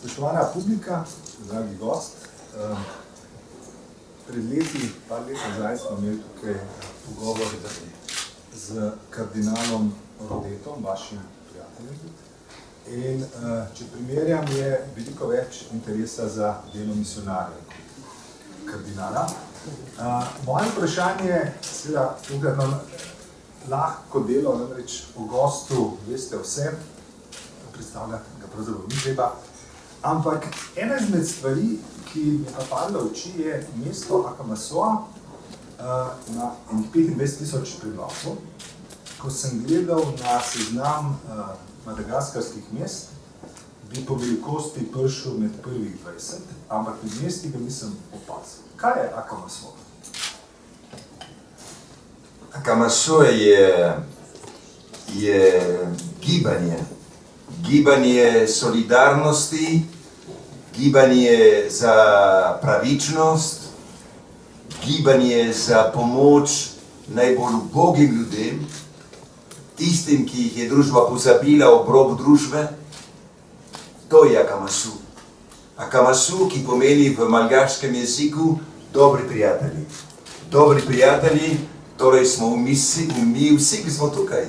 Spoštovana publika, dragi gost, pred leti, par let nazaj smo imeli tukaj pogovor z kardinalom Rodetom, vašim prijateljem. In če primerjam, je veliko več interesa za delo misionarja kot kardinala. Moje vprašanje je, seveda, tukaj lahko delo, namreč o gostu veste vse, predstavljati ga pravzaprav ni treba. Ampak ena izmed stvari, ki mi je pa padla v oči, je mesto Akamasoa na 25.000 prebivalcev. Ko sem gledal na seznam madagaskarskih mest, bi po velikosti prišel med prvih 20, ampak med mesti ga nisem opazil. Kaj je Akamasoa? Akamasoa je gibanje. Gibanje solidarnosti, gibanje za pravičnost, gibanje za pomoč najbolj ubogim ljudem, tistim, ki jih je družba pozabila ob robu družbe. To je Akamasoa. Akamasoa, ki pomeni v malgaškem jeziku dobri prijatelji. Dobri prijatelji, torej smo mi vsi, ki smo tukaj.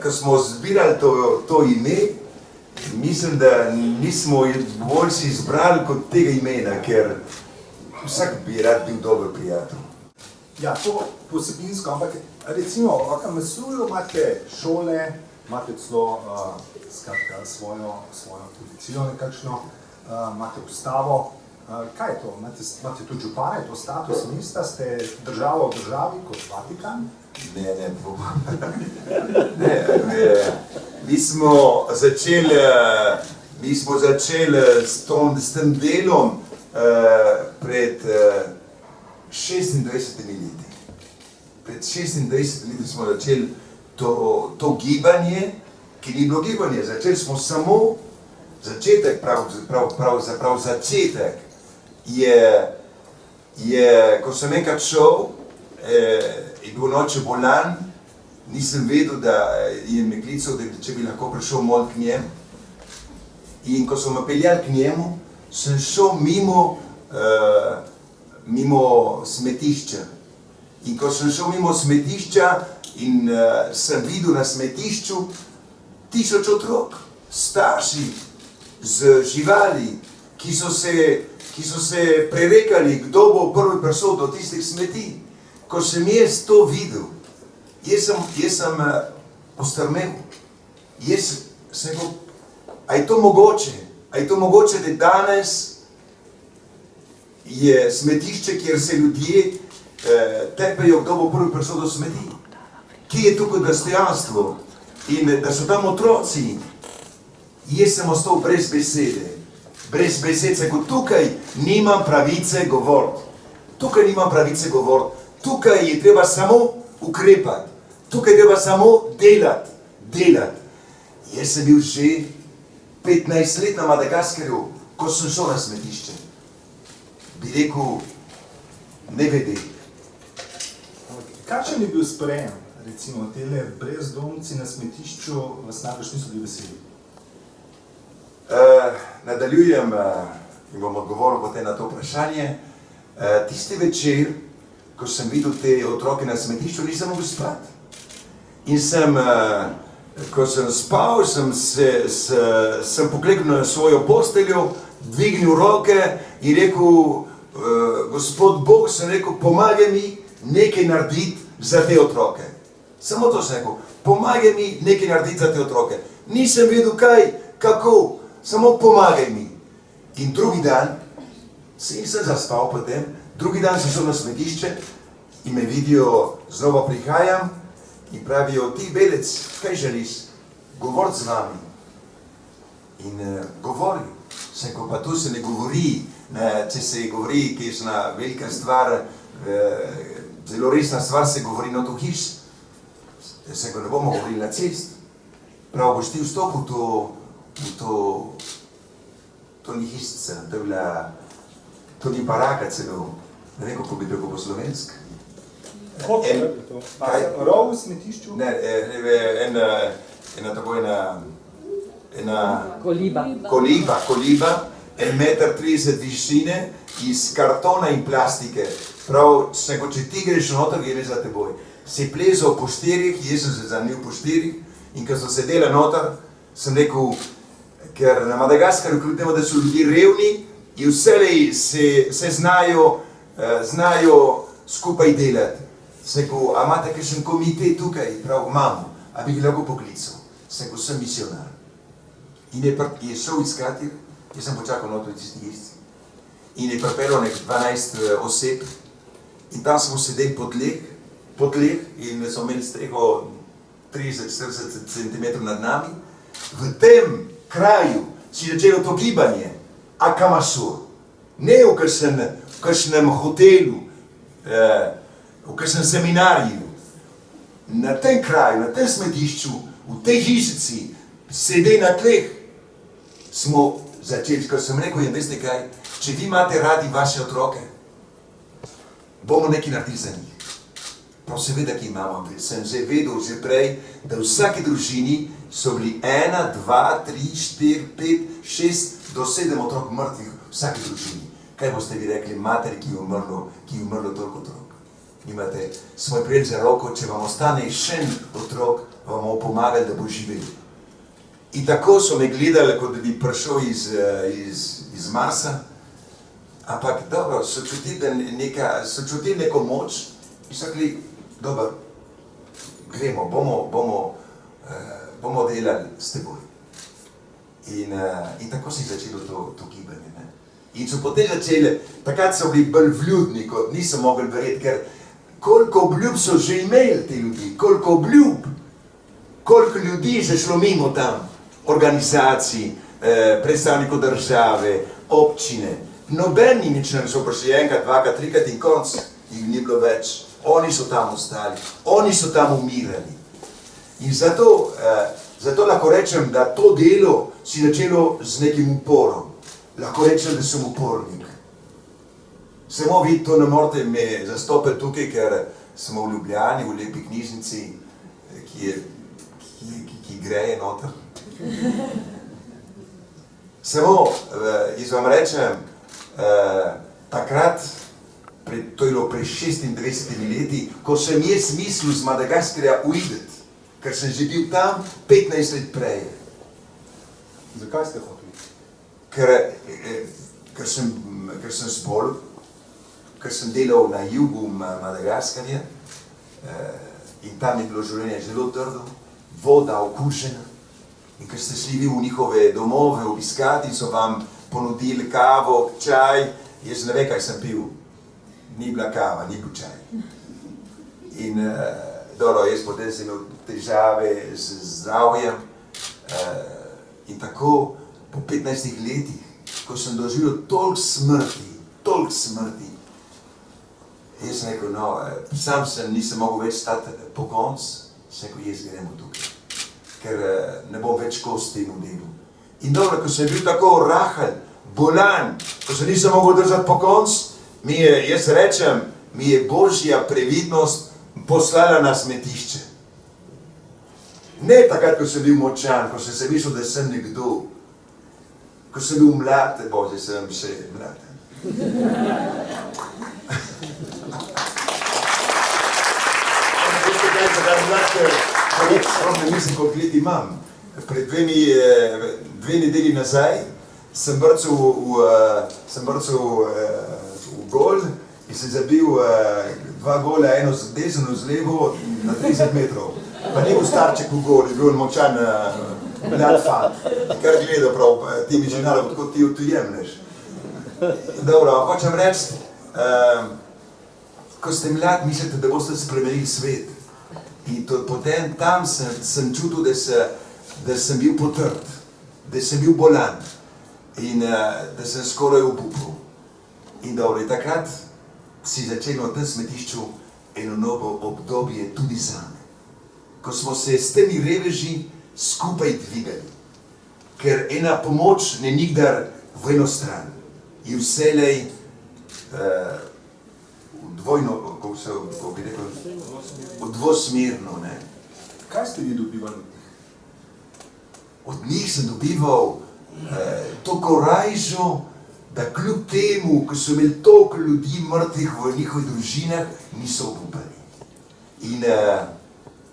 Ko smo zbirali to ime, mislim, da nismo bolj si izbrali kot tega imena, ker vsak bi rad bil dober prijatelj. Ja, to posebinsko, ampak recimo v Akamasoaju imate šole, imate celo svojo tradicijo nekakšno, imate ustavo. Kaj je to? Imate tudi župane, je to status mesta, ste država v državi kot Vatikan? Ne. Mi smo začeli s tem delom pred 26 leti. Pred 26 leti smo začeli to gibanje, ki ni bilo gibanje. Začeli smo samo začetek, pravzaprav začetek je, ko sem enkrat šel, je bil noče bolan, nisem vedel, da je me klical, da če bi lahko prišel molit k njemu. In ko so me peljali k njemu, sem šel mimo smetišča. In ko sem šel mimo smetišča in sem videl na smetišču 1000 otrok, starši z živali, ki so se prerekali, kdo bo prvi prišel do tistih smeti. Ko sem jaz to videl, jaz sem postrmel. Jaz sem rekel, a je to mogoče? A je to mogoče, da danes je smetišče, kjer se ljudje tepejo, kdo bo prvi prišel do smeti? Kje je tukaj dostojanstvo? In da so tam otroci. Jaz sem ostal brez besede. Brez besede, ko tukaj nimam pravice govoriti. Tukaj nimam pravice govoriti. Tukaj je treba samo ukrepati. Tukaj je treba samo delati. Jaz sem bil že 15 let na Madagaskarju, ko sem šel na smetišče. Bi rekel, ne vede. Kakšen je bil sprejem? Recimo, tele brezdomci na smetišču vas najbrž niso bili veseli? Nadaljujem in bom odgovoril potem na to vprašanje. Tisti večer, ko sem videl te otroke na smetišču, nisem mogel spati. In ko sem spal, sem pokleknil na svojo posteljo, dvignil roke in rekel, Gospod Bog, sem rekel, pomagaj mi nekaj narediti za te otroke. Samo to sem rekel, pomagaj mi nekaj narediti za te otroke. Nisem vedel kaj, kako, samo pomagaj mi. In drugi dan, sem zaspal potem, drugi dan sem šel na smetišče in me vidijo, znova prihajam in pravijo, ti belec, kaj želiš? Govoriti z vami. In govori. Sem rekel, pa tu se ne govori, če se govori, ki je velika stvar, zelo resna stvar se govori not v hiš. Sem rekel, ne bomo govorili na cest. Prav boš ti vstopil to ni hišca, to ni baraka celo. Ne vem, kako bi rekel po slovensk. Kako je to? Rov v smetišču? Ne, koliba, 1,30 meter višine, iz kartona in plastike. Prav, če ti greš noter, gre za teboj. Si plezal po štirih, jaz sem se zanil po štirih, in ko so sedela noter, sem rekel, ker na Madagaskarju kljub temu, da so ljudje revni, in vselej se znajo skupaj delati. Sem rekel, a imate kakšen komitej tukaj? Prav, imamo. A bi ga lahko poklical? Sem rekel, sem misionar. In je šel iskati, jaz sem počakal noter tisti isti. In je pripeljal nek 12 oseb. In tam smo sedeli po tleh in smo imeli streho 30-40 cm nad nami. V tem kraju si začelo to gibanje, Akamasur. Ne v kakšnem hotelu, v kakšnem seminarju. Na tem kraju, na tem smetišču, v tej hišici, sedej na tleh, smo začeli, ko sem rekel, veste kaj, če vi imate radi vaše otroke, bomo nekaj naredili za njih. Prav seveda, ki imamo, sem že vedel že prej, da v vsaki družini so bili 1, 2, 3, 4, 5, 6 do 7 otrok mrtvih v vsaki družini. Kaj boste vi rekli materi, ki je umrlo toliko otrok? Imate svoj prijel za roko, če vam ostane še en otrok, vam bomo pomagali, da bo živel. In tako so me gledali, kot da bi prišel iz Marsa, ampak dobro, so čutili neko moč in so rekli, dobro, gremo, bomo delali s teboj. In tako si začelo to gibanje. Ne? In so potem začeli, takrat so bili bolj vljudni, kot nisem mogel verjeti, ker koliko obljub so že imeli ti ljudi, koliko ljudi je že šlo mimo tam, organizacij, predstavnikov države, občine. Noben ni nič naredil, so prišli enkrat, dvakrat, trikrat in konc, jih ni bilo več. Oni so tam ostali, oni so tam umirali. In zato lahko rečem, da to delo si začelo z nekim uporom. Lahko rečem, da sem upornik. Samo vi to ne morete me zastopiti tukaj, ker smo v Ljubljani, v lepi knjižnici, ki greje noter. Samo, jaz vam rečem, takrat, to je bilo pred 26 leti, ko sem jaz mislil z Madagaskarja uideti, ker sem že bil tam 15 let prej. Zakaj ste hoteli? Ker sem zbolel, ker sem delal na jugu Madagaskarja in tam je bilo življenje zelo trdo, voda okužena. In ker ste šli v njihove domove obiskati, so vam ponudili kavo, čaj, jaz ne vem, kaj sem pil. Ni bila kava, ni bil čaj. In dobro, jaz potem sem imel težave z zdravjem. In tako, po 15 letih, ko sem doživel toliko smrti, jaz sem rekel, no, sam nisem mogel več stati po koncu, sem rekel, jaz gremo tukaj. Ker ne bom več kos temu delu. In dobro, ko sem bil tako rahel, bolan, ko se nisem mogel držati po koncu, jaz rečem, mi je Božja previdnost poslala na smetišče. Ne takrat, ko sem bil močan, ko sem se mislil, da sem nekdo. Ko sem bil mlad, Bože, sem še mlad. Veste kaj, da mlad, ne mislim, koliko let imam. Pred dve nedelji nazaj sem brcal v gol in sem zabil 2 gola, eno z desno, z levo, na 30 metrov. Pa ni bil starček v gol, je bil močan mlad fant. Kar gledal prav, ti mi že nalog, kot ti to jemneš. Dobro, hočem reči, ko ste mlad, mislite, da boste spremenili svet. In potem tam sem čutil, da sem bil potrd, da sem bil bolan in da sem skoraj obupal. In dobro, takrat si začel na tem smetišču eno novo obdobje tudi zame. Ko smo se s temi reveži skupaj dvigali, ker ena pomoč ne nikdar v eno stran in vselej dvojno, kako bi rekel, dvosmerno, ne. Kaj ste vi dobivali od njih sem dobival to korajžo, da kljub temu, ko so imeli toliko ljudi mrtvih v njihovih družinah, niso obupali.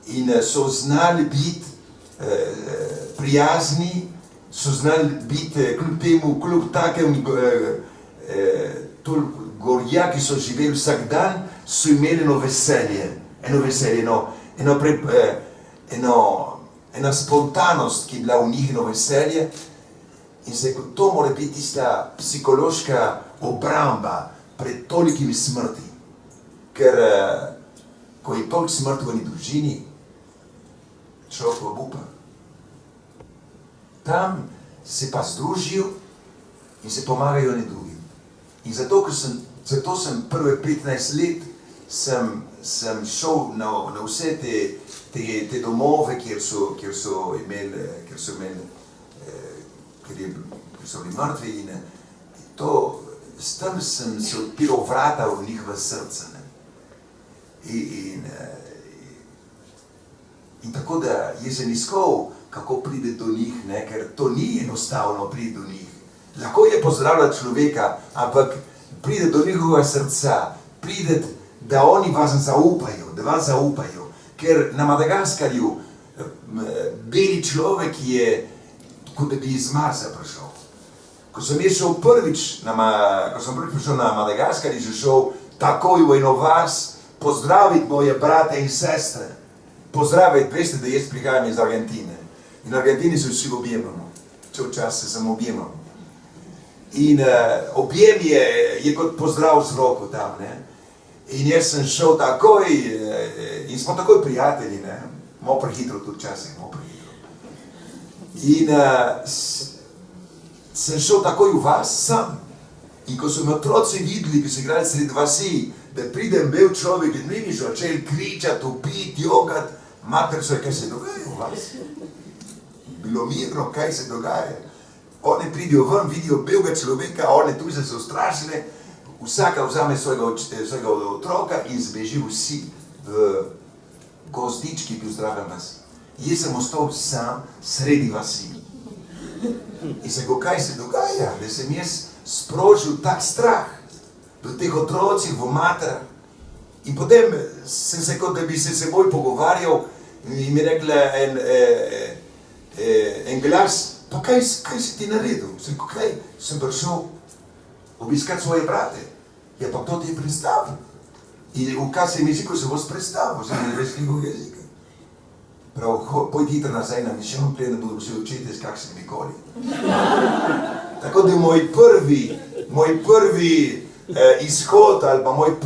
In so znali biti prijazni, so znali biti kljub temu, kljub takem gorja, ki so živeli vsak dan, so imeli eno veselje, ena spontanost, ki je bila v njih, eno veselje. In se rekel, to mora biti tista psihološka obramba pred tolikimi smrti. Ker ko je toliko smrti v eni družini, človek obupa. Tam se pa združijo in se pomagajo eni drugim. In zato sem prve 15 let sem šel na vse te domove, kjer so bili mrtvi in s tem sem se odpiral vrata v njihova srca. In tako da jaz sem iskal, kako pride do njih, ker to ni enostavno pride do njih. Lahko je pozdravljati človeka, ampak pride do njihovega srca, pride, da oni vas zaupajo, ker na Madagaskarju beli človek je, kot da bi iz Marsa prišel. Ko sem prvič prišel na Madagaskar, sem šel takoj v eno vas pozdraviti moje brate in sestre. Pozdraviti, veste, da jaz prihajam iz Argentine. In v Argentini se vsi objemamo. Včasih se samo objemamo. In objem je kot pozdrav z roko tam. In jaz sem šel takoj in smo takoj prijatelji. Malo prehitro tudi včasih, malo prehitro. In sem šel takoj v vas sam. In ko so me otroci videli, ki so igrali sredi vasi, da pridem bel človek in mi so začeli kričati, upiti, jokati, mater so, kaj se dogaja v vas. Bilo mirno, kaj se dogaja. Oni pridijo ven, vidijo belega človeka, oni tu se ustrašili, vsaka vzame svojega otroka in zbeži vsi v gozdički, ki vzdravijo vas. Jaz sem ostal sam sredi vasi. In sem rekel, kaj se dogaja, da sem jaz sprožil tak strah do teh otrocih v materah. In potem sem se rekel, da bi se seboj pogovarjal in mi rekla en glas, pa kaj si ti naredil? Sem rekel, kaj? Sem prišel obiskati svoje brate. Ja, pa kdo ti je predstavil? In v kakšnem jeziku se boš predstavil? Sem ne veš njegov jezik. Prav, pojdi hitro nazaj na mišljeno, preden ne bodo vsi učiti s kakšnim nikoli. Tako da moj prvi izhod ali pa moj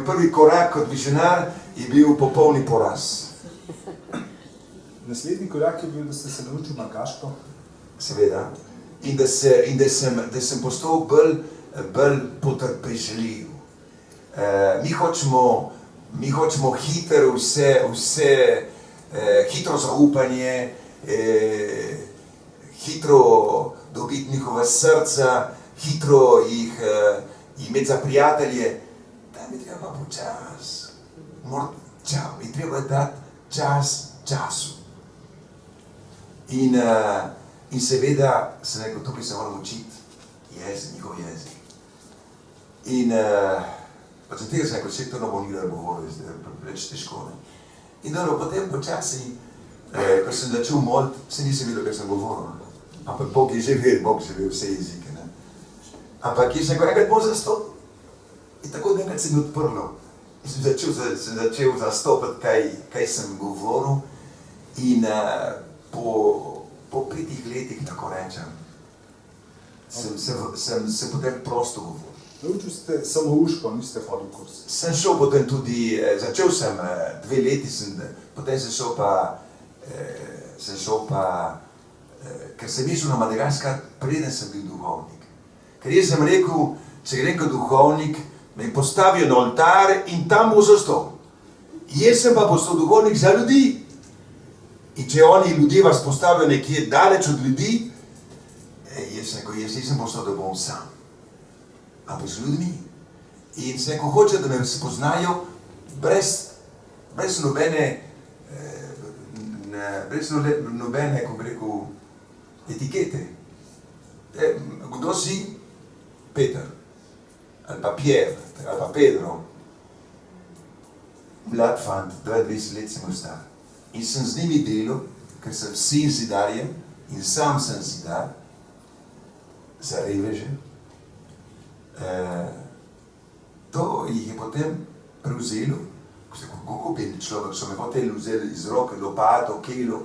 prvi korak kot misionar je bil popolni poraz. Naslednji korak je bil, da ste se naučil malgaško? Seveda. In da sem postal bolj potrpežljiv. Mi hočemo hitro zaupanje, hitro dobiti njihova srca, hitro jih imeti za prijatelje. Tam je treba počas. Je treba dati čas času. In seveda sem rekel, tukaj se moram učiti njihov jezik. In pa za tega sem rekel, vse to ne bo nikdar govoril, preveč težko. In potem počasi, ko sem začel moliti, se nisem videl, kaj sem govoril. Ampak Bog je že vedel vse jezike. Ampak jaz sem rekel, enkrat bom zastopil. In tako enkrat se mi odprlo. In sem začel zastopati, kaj sem govoril. In po 5 letih, tako rečem, sem se potem prosto govoril. Naučil ste samouško, niste hodil v kurs? Sem šel potem tudi, začel sem 2 leti, potem sem šel pa, ker sem išel na Madagaskar, preden sem bil duhovnik. Ker jaz sem rekel, če grem kot duhovnik, me postavijo na oltar in tam bo zastal. Jaz sem pa postal duhovnik za ljudi. In če oni ljudje vas postavijo nekje daleč od ljudi, jaz nisem postal, da bom sam. Ampak z ljudmi. In se neko hoče, da me spoznajo brez nobene brez nobene, kako bi rekel, etikete. Kdo si? Peter, ali pa Pierre, ali pa Pedro. Mlad fant, 22 let sem star. In sem z njimi delal, ker sem sin zidarjem in sam sem zidar za reveže. To jih je potem prevzelo, kako bi človek, so me hoteli vzeli iz roke, lopato, kilo.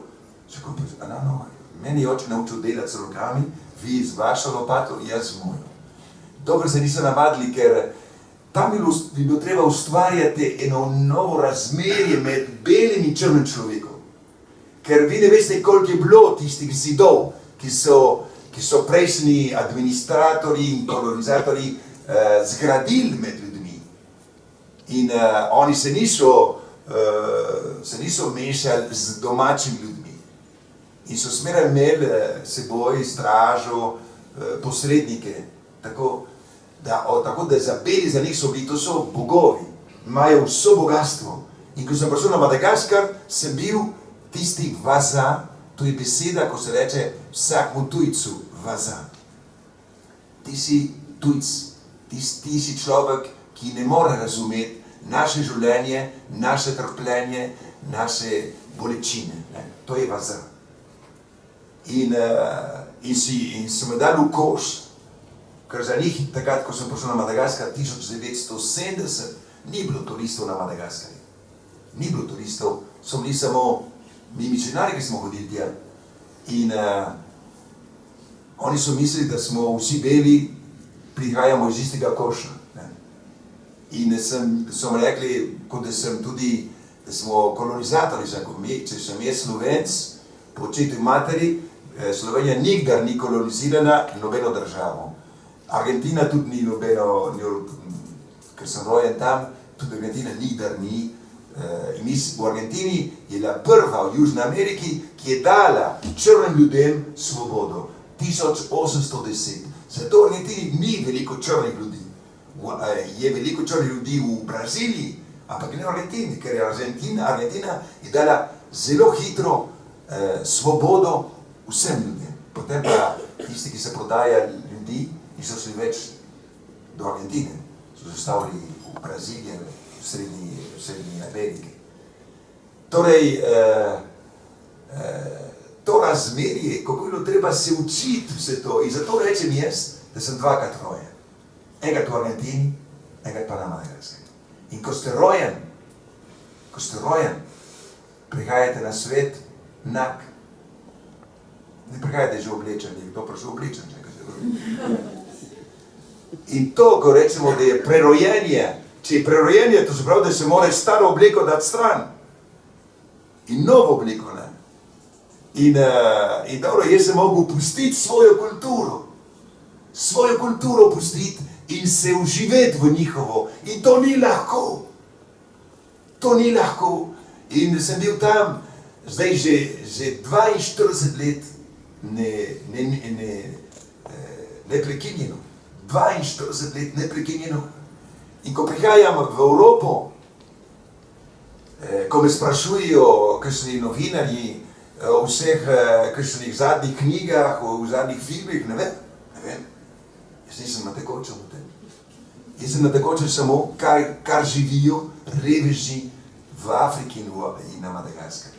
Meni je oče naučil delati z rokami, vi z vašo lopato, jaz z mojo. Dobro se niso navadili, ker tam bi bilo treba ustvarjati eno novo razmerje med belim in črnim človekom. Ker vi ne veste, koliko je bilo tistih zidov, ki so prejšnji administratorji in kolonizatorji zgradili med ljudmi. In oni se niso mešali z domačimi ljudmi. In so smeraj imeli seboj stražo, posrednike, tako da zabeli za njih so bili, to so bogovi, imajo vso bogatstvo. In ko sem prišel na Madagaskar, sem bil tisti vaza, to je beseda, ko se reče vsakmu tujcu vaza. Ti si tujc, ti si človek, ki ne more razumeti naše življenje, naše trpljenje, naše bolečine. To je vaza. In so me dali v koš, ker za njih, takrat, ko sem prišel na Madagaskar, 1970, ni bilo turistov na Madagaskarju. Ni bilo turistov, so bili samo mi misionari, ki smo hodili tja. In oni so mislili, da smo vsi beli, prihajamo iz istega koša. In so mi rekli, kot da sem tudi, da smo kolonizatorji, če sem jaz Slovenc, po očetu in materi, Slovenija nikdar ni kolonizirana nobeno državo. Argentina tudi ni nobeno, ker sem rojen tam, tudi Argentina nikdar ni. V Argentini je bila prva v Južni Ameriki, ki je dala črnim ljudem svobodo. 1810. Zato v Argentini ni veliko črnih ljudi. Je veliko črnih ljudi v Braziliji, ampak ne v Argentini, ker je Argentina je dala zelo hitro svobodo vsem ljudem. Potem pa tisti, ki se prodajali ljudi, niso šli več do Argentine, so zastavili v Braziliji, v Srednji Ameriki. Torej, to razmerje, kako je bilo treba se učiti vse to. In zato rečem jaz, da sem dvakrat rojen. Enkrat v Argentini, enkrat pa na Madagaskar. In ko ste rojen, prihajate na svet nag. Ne prihajate že oblečeni, kdo prišel oblečen, če ga se In to, ko rečemo, da je prerojenje, če je prerojenje, to se pravi, da se mora staro obleko dati stran. In novo obleko, ne. In dobro, jaz sem mogel pustiti svojo kulturo pustiti in se uživeti v njihovo. In to ni lahko. In sem bil tam, zdaj že 42 let neprekinjeno. 42 let neprekinjeno. In ko prihajam v Evropo, ko me sprašujejo kakšni novinarji o vseh kakšnih zadnjih knjigah, o zadnjih filmih, ne vem. Jaz nisem na tekočem v tem. Jaz sem na tekočem samo, kar živijo reveži v Afriki in na Madagaskarju.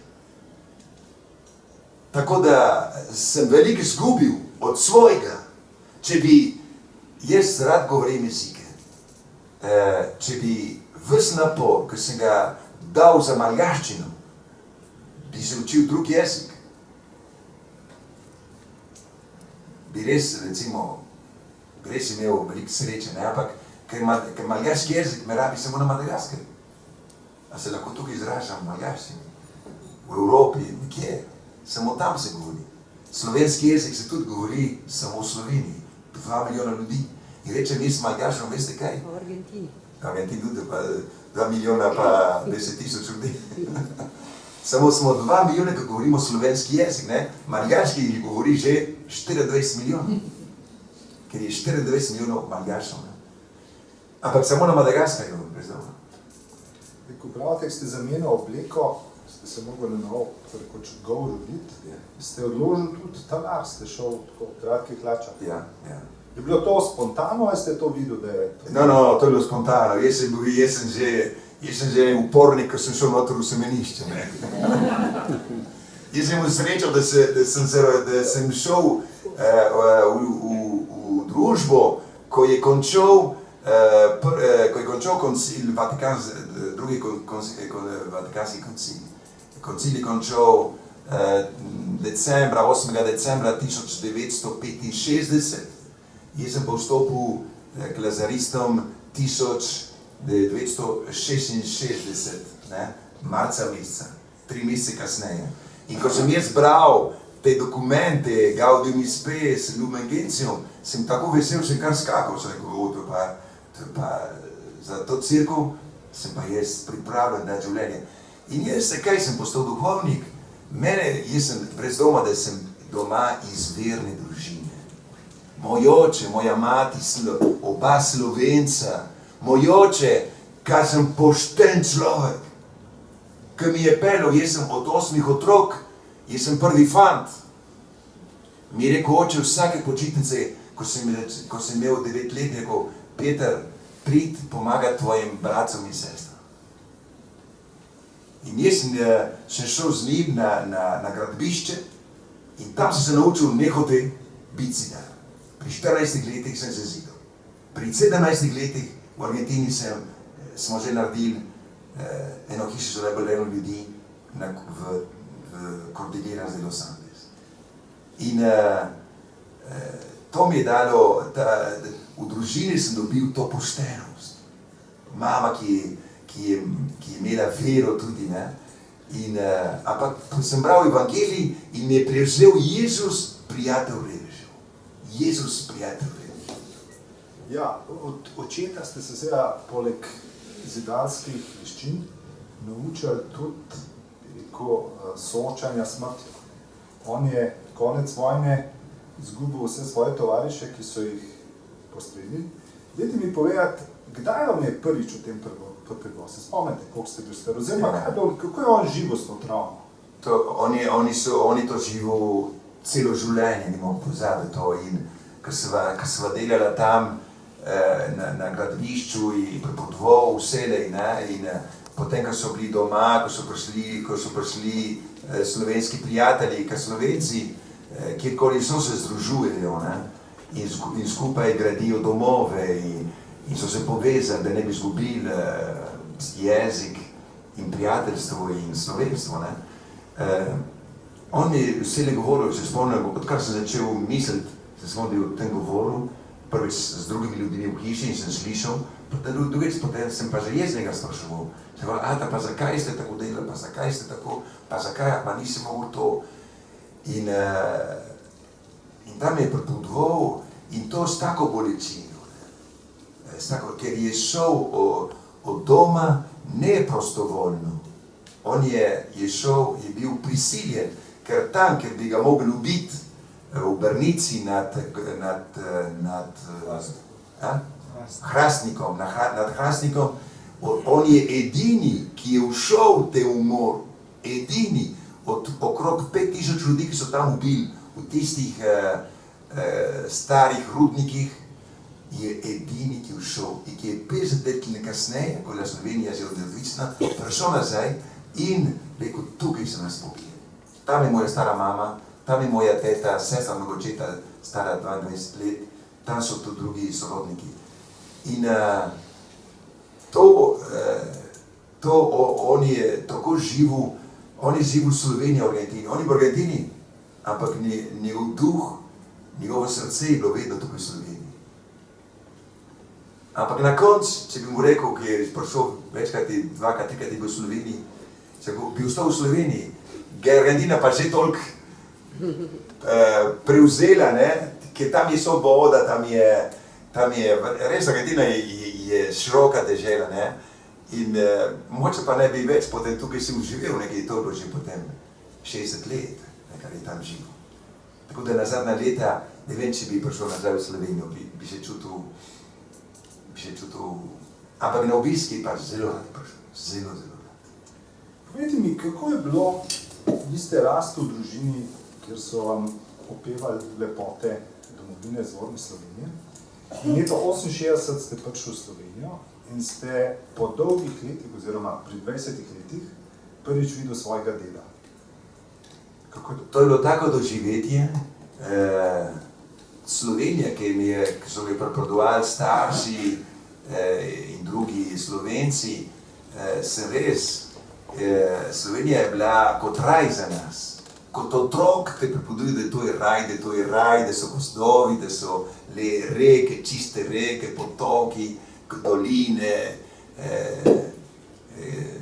Tako da sem veliko izgubil od svojega. Če bi jaz rad govorim jezike, če bi ves napor, ki sem ga dal za maljaščino, bi se učil drug jezik, bi res, recimo, imel veliko sreče, ne? Ampak ker maljaški jezik me rabi samo na Madagaskarju. A se lahko tukaj izražam maljaščini? V Evropi, nekje, samo tam se govori. Slovenski jezik se tudi govori samo v Sloveniji. 2 milijona ljudi. In rečem, jaz maljašem, veste kaj? V Argentini. V Argentini tudi pa 2 milijona pa 10.000 ljudi. Samo smo 2 milijona, ko govorimo slovenski jezik, ne? Maljaški jih govori že 24 milijonov. Ker je 24 milijonov maljašev. Ampak samo na Madagaskarju, predstavljam. Ko pravite, ste zamenjali obleko, ste se mogli na novo, rekoč odgovor roditi, ste odložili tudi talar, ste šel tako v kratkih hlačah. Ja, ja. Je bilo to spontano, ali ste to videli, da je to? No, to je bilo spontano. Jaz sem že upornik, ko sem šel noter v semenišče. Ne. Jaz sem imel srečo, da sem šel v družbo, ko je končal koncil, drugi vatikanski koncil. Koncil je končal 8. decembra 1965. Jaz sem pa vstopil k lazaristom 1966, ne, marca meseca, 3 mesece kasneje. In ko sem jaz bral te dokumente, Gaudium et Spes, Lumen Gentium, sem tako vesel, sem kar skakal, sem rekel, to je pa za to cerkev sem pa jaz pripravljen na življenje. In jaz sem postal duhovnik, jaz sem brez doma, da sem doma iz verne družine. Moj oče, moja mati, oba Slovenca, moj oče, kar sem pošten človek, ki mi je peljal, jaz sem od 8 otrok, jaz sem prvi fant. Mi je rekel, oče, vsake počitnice, ko sem imel 9 let, rekel, Peter, prid pomagati tvojim bratcem in sestram. In jaz sem šel z njim na gradbišče in tam sem se naučil nehote biti zidar. Pri 14 letih sem se zidal. Pri 17 letih v Argentini smo že naredili eno hišo za najbolj revne ljudi v Cordillera de Los Andes. In to mi je dalo, v družini sem dobil to poštenost. Mama, ki je imela vero tudi, ne. Ampak sem bral evangelij in mi je prevzel Jezus, prijatelj revežev. Jezus, prijatelj revežev. Ja, od očeta ste se seveda poleg zidarskih veščin naučili tudi, soočanja s smrtjo. On je konec vojne izgubil vse svoje tovariše, ki so jih postrelili. Dajte mi povedati, kdaj vam je prvič o tem pregovoril? Se spomnite, koliko ste bili star? Oziroma, kako je on živel s to travmo? Oni to živel celo življenje, ne mogo pozabiti to. In ko sva delala tam na gradbišču in prepotoval vselej, ne, in potem, ko so bili doma, ko so prišli slovenski prijatelji, ko Slovenci, kjerkoli so se združujejo, ne, in skupaj gradijo domove in so se povezali, da ne bi izgubili jezik in prijateljstvo in slovenstvo, ne. On mi vselej govoril, se spomnim, odkar sem začel misliti, sem spomnil o tem govoru, prvič z drugimi ljudmi v hiši in sem slišal, drugič potem sem pa že jaz njega spraševal. Sem govoril, pa zakaj ste tako delali, pa zakaj ste tako, pa zakaj, pa nisem mogel to. In tam je pripovedoval in to s tako bolečino, ker je šel od doma ne prostovoljno. On je šel, je bil prisiljen, ker tam, ker bi ga mogli ubiti v Brnici nad Hrastnikom, nad Hrastnikom, on je edini, ki je všel v te umor, edini od okrog 5000 ljudi, ki so tam ubili v tistih starih rudnikih, je edini, ki je všel in ki je 50 let kasneje, ko je Slovenija zelo neodvisna, prišel nazaj in rekel, tukaj sem nas pobil. Tam je moja stara mama, tam je moja teta, sestra mojega očeta, stara 22 let, tam so tudi drugi sorodniki. In on je tako živel, on je živel v Sloveniji, v Argentini. On je v Argentini, ampak njegov duh, njegovo srce je bilo vedno tukaj v Sloveniji. Ampak na koncu, če bi mu rekel, ki je prišel večkrat, 2-krat, 3-krat je bil v Sloveniji, če bi ostal v Sloveniji, ga je Argentina pa že toliko prevzela, ne, ker tam je svoboda, tam je, res Argentina je široka dežela, ne, in moče pa ne bi več potem tukaj si uživel, nekaj je to bilo že potem 60 let, kar je tam živo. Tako da na zadnja leta, ne vem, če bi prišel nazaj v Slovenijo, bi še čutil, ampak na obiski pa zelo rad prišel, zelo rad. Povejte mi, kako je bilo, vi ste rasli v družini, kjer so vam opevali lepote domovine Zvorne Slovenije. In leta 1968 ste prišli v Slovenijo in ste po dolgih letih, oziroma pri 20 letih, prvič videl svojega deda. Kako je to? To je bilo tako doživetje. Slovenija, ki so mi pripovedovali starši in drugi Slovenci, se res, Slovenija je bila kot raj za nas. Kot otrok te pripoveduje, da to je raj, da so gozdovi, da so reke, čiste reke, potoki, doline,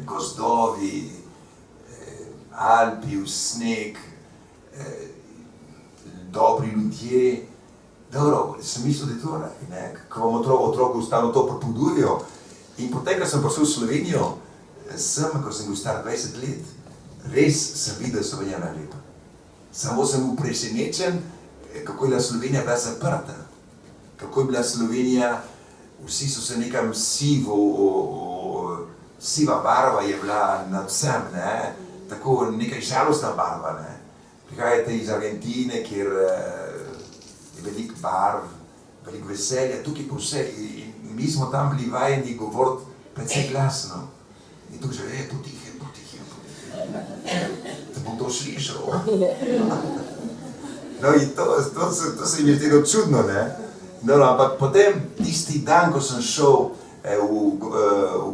gozdovi, Alpi, sneg, dobri ljudje. Dobro, sem mislil, da je to raj, ko vam otroku stalno to pripovedujejo. In potem, ko sem prišel v Slovenijo, ko sem bil star 20 let, res sem videl Slovenijo najlepa. Samo sem bil presenečen, kako je bila Slovenija bila zaprta. Kako je bila Slovenija, vsi so se nekam siva barva je bila nad vsem, tako nekaj žalostna barva. Prihajate iz Argentine, kjer je veliko barv, veliko veselja, tukaj pa vse. In mi smo tam bili vajeni govoriti precej glasno. In tukaj že, potihe, da bom to slišal. No in to se mi je zdelo čudno, No, ampak potem, tisti dan, ko sem šel v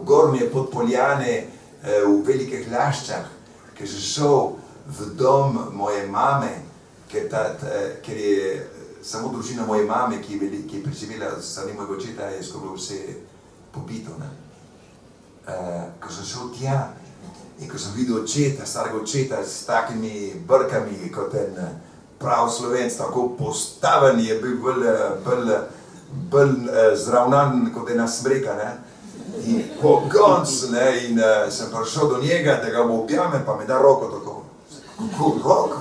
Gornje Podpoljane, v Velikih Laščah, ker sem šel v dom moje mame, ker je samo družina moje mame, ki je preživela strani mojega očeta, je skoraj vse pobito. Ko sem šel tja in ko sem videl očeta, starega očeta s takimi brkami kot en prav Slovenc, tako postaven je bil bolj zravnan kot ena smreka. In pogonc, in sem prišel do njega, da ga objamem, pa mi da roko tako. Kako roko?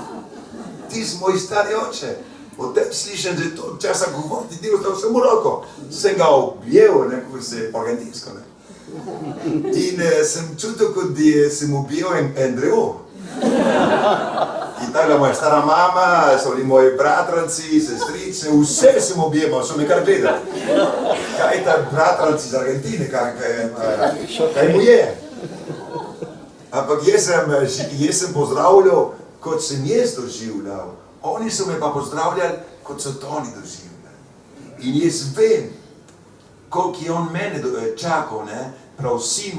Ti si moj stari oče. Od tem slišam, da je to časa govoriti, ti ostal samo roko. Sem ga objel, kako se je po argentinsko. In sem čutil, kot da sem objel en drevo. In takole moja stara mama, so bili moji bratranci, sestrice, vse sem objemal, so me kar gledali. Kaj je ta bratranci iz Argentine, kaj mu je? Ampak jaz sem pozdravljal, kot sem jaz doživljal. Oni so me pa pozdravljali, kot so to oni doživljali. In jaz vem, koliko je on mene čakal, prav sin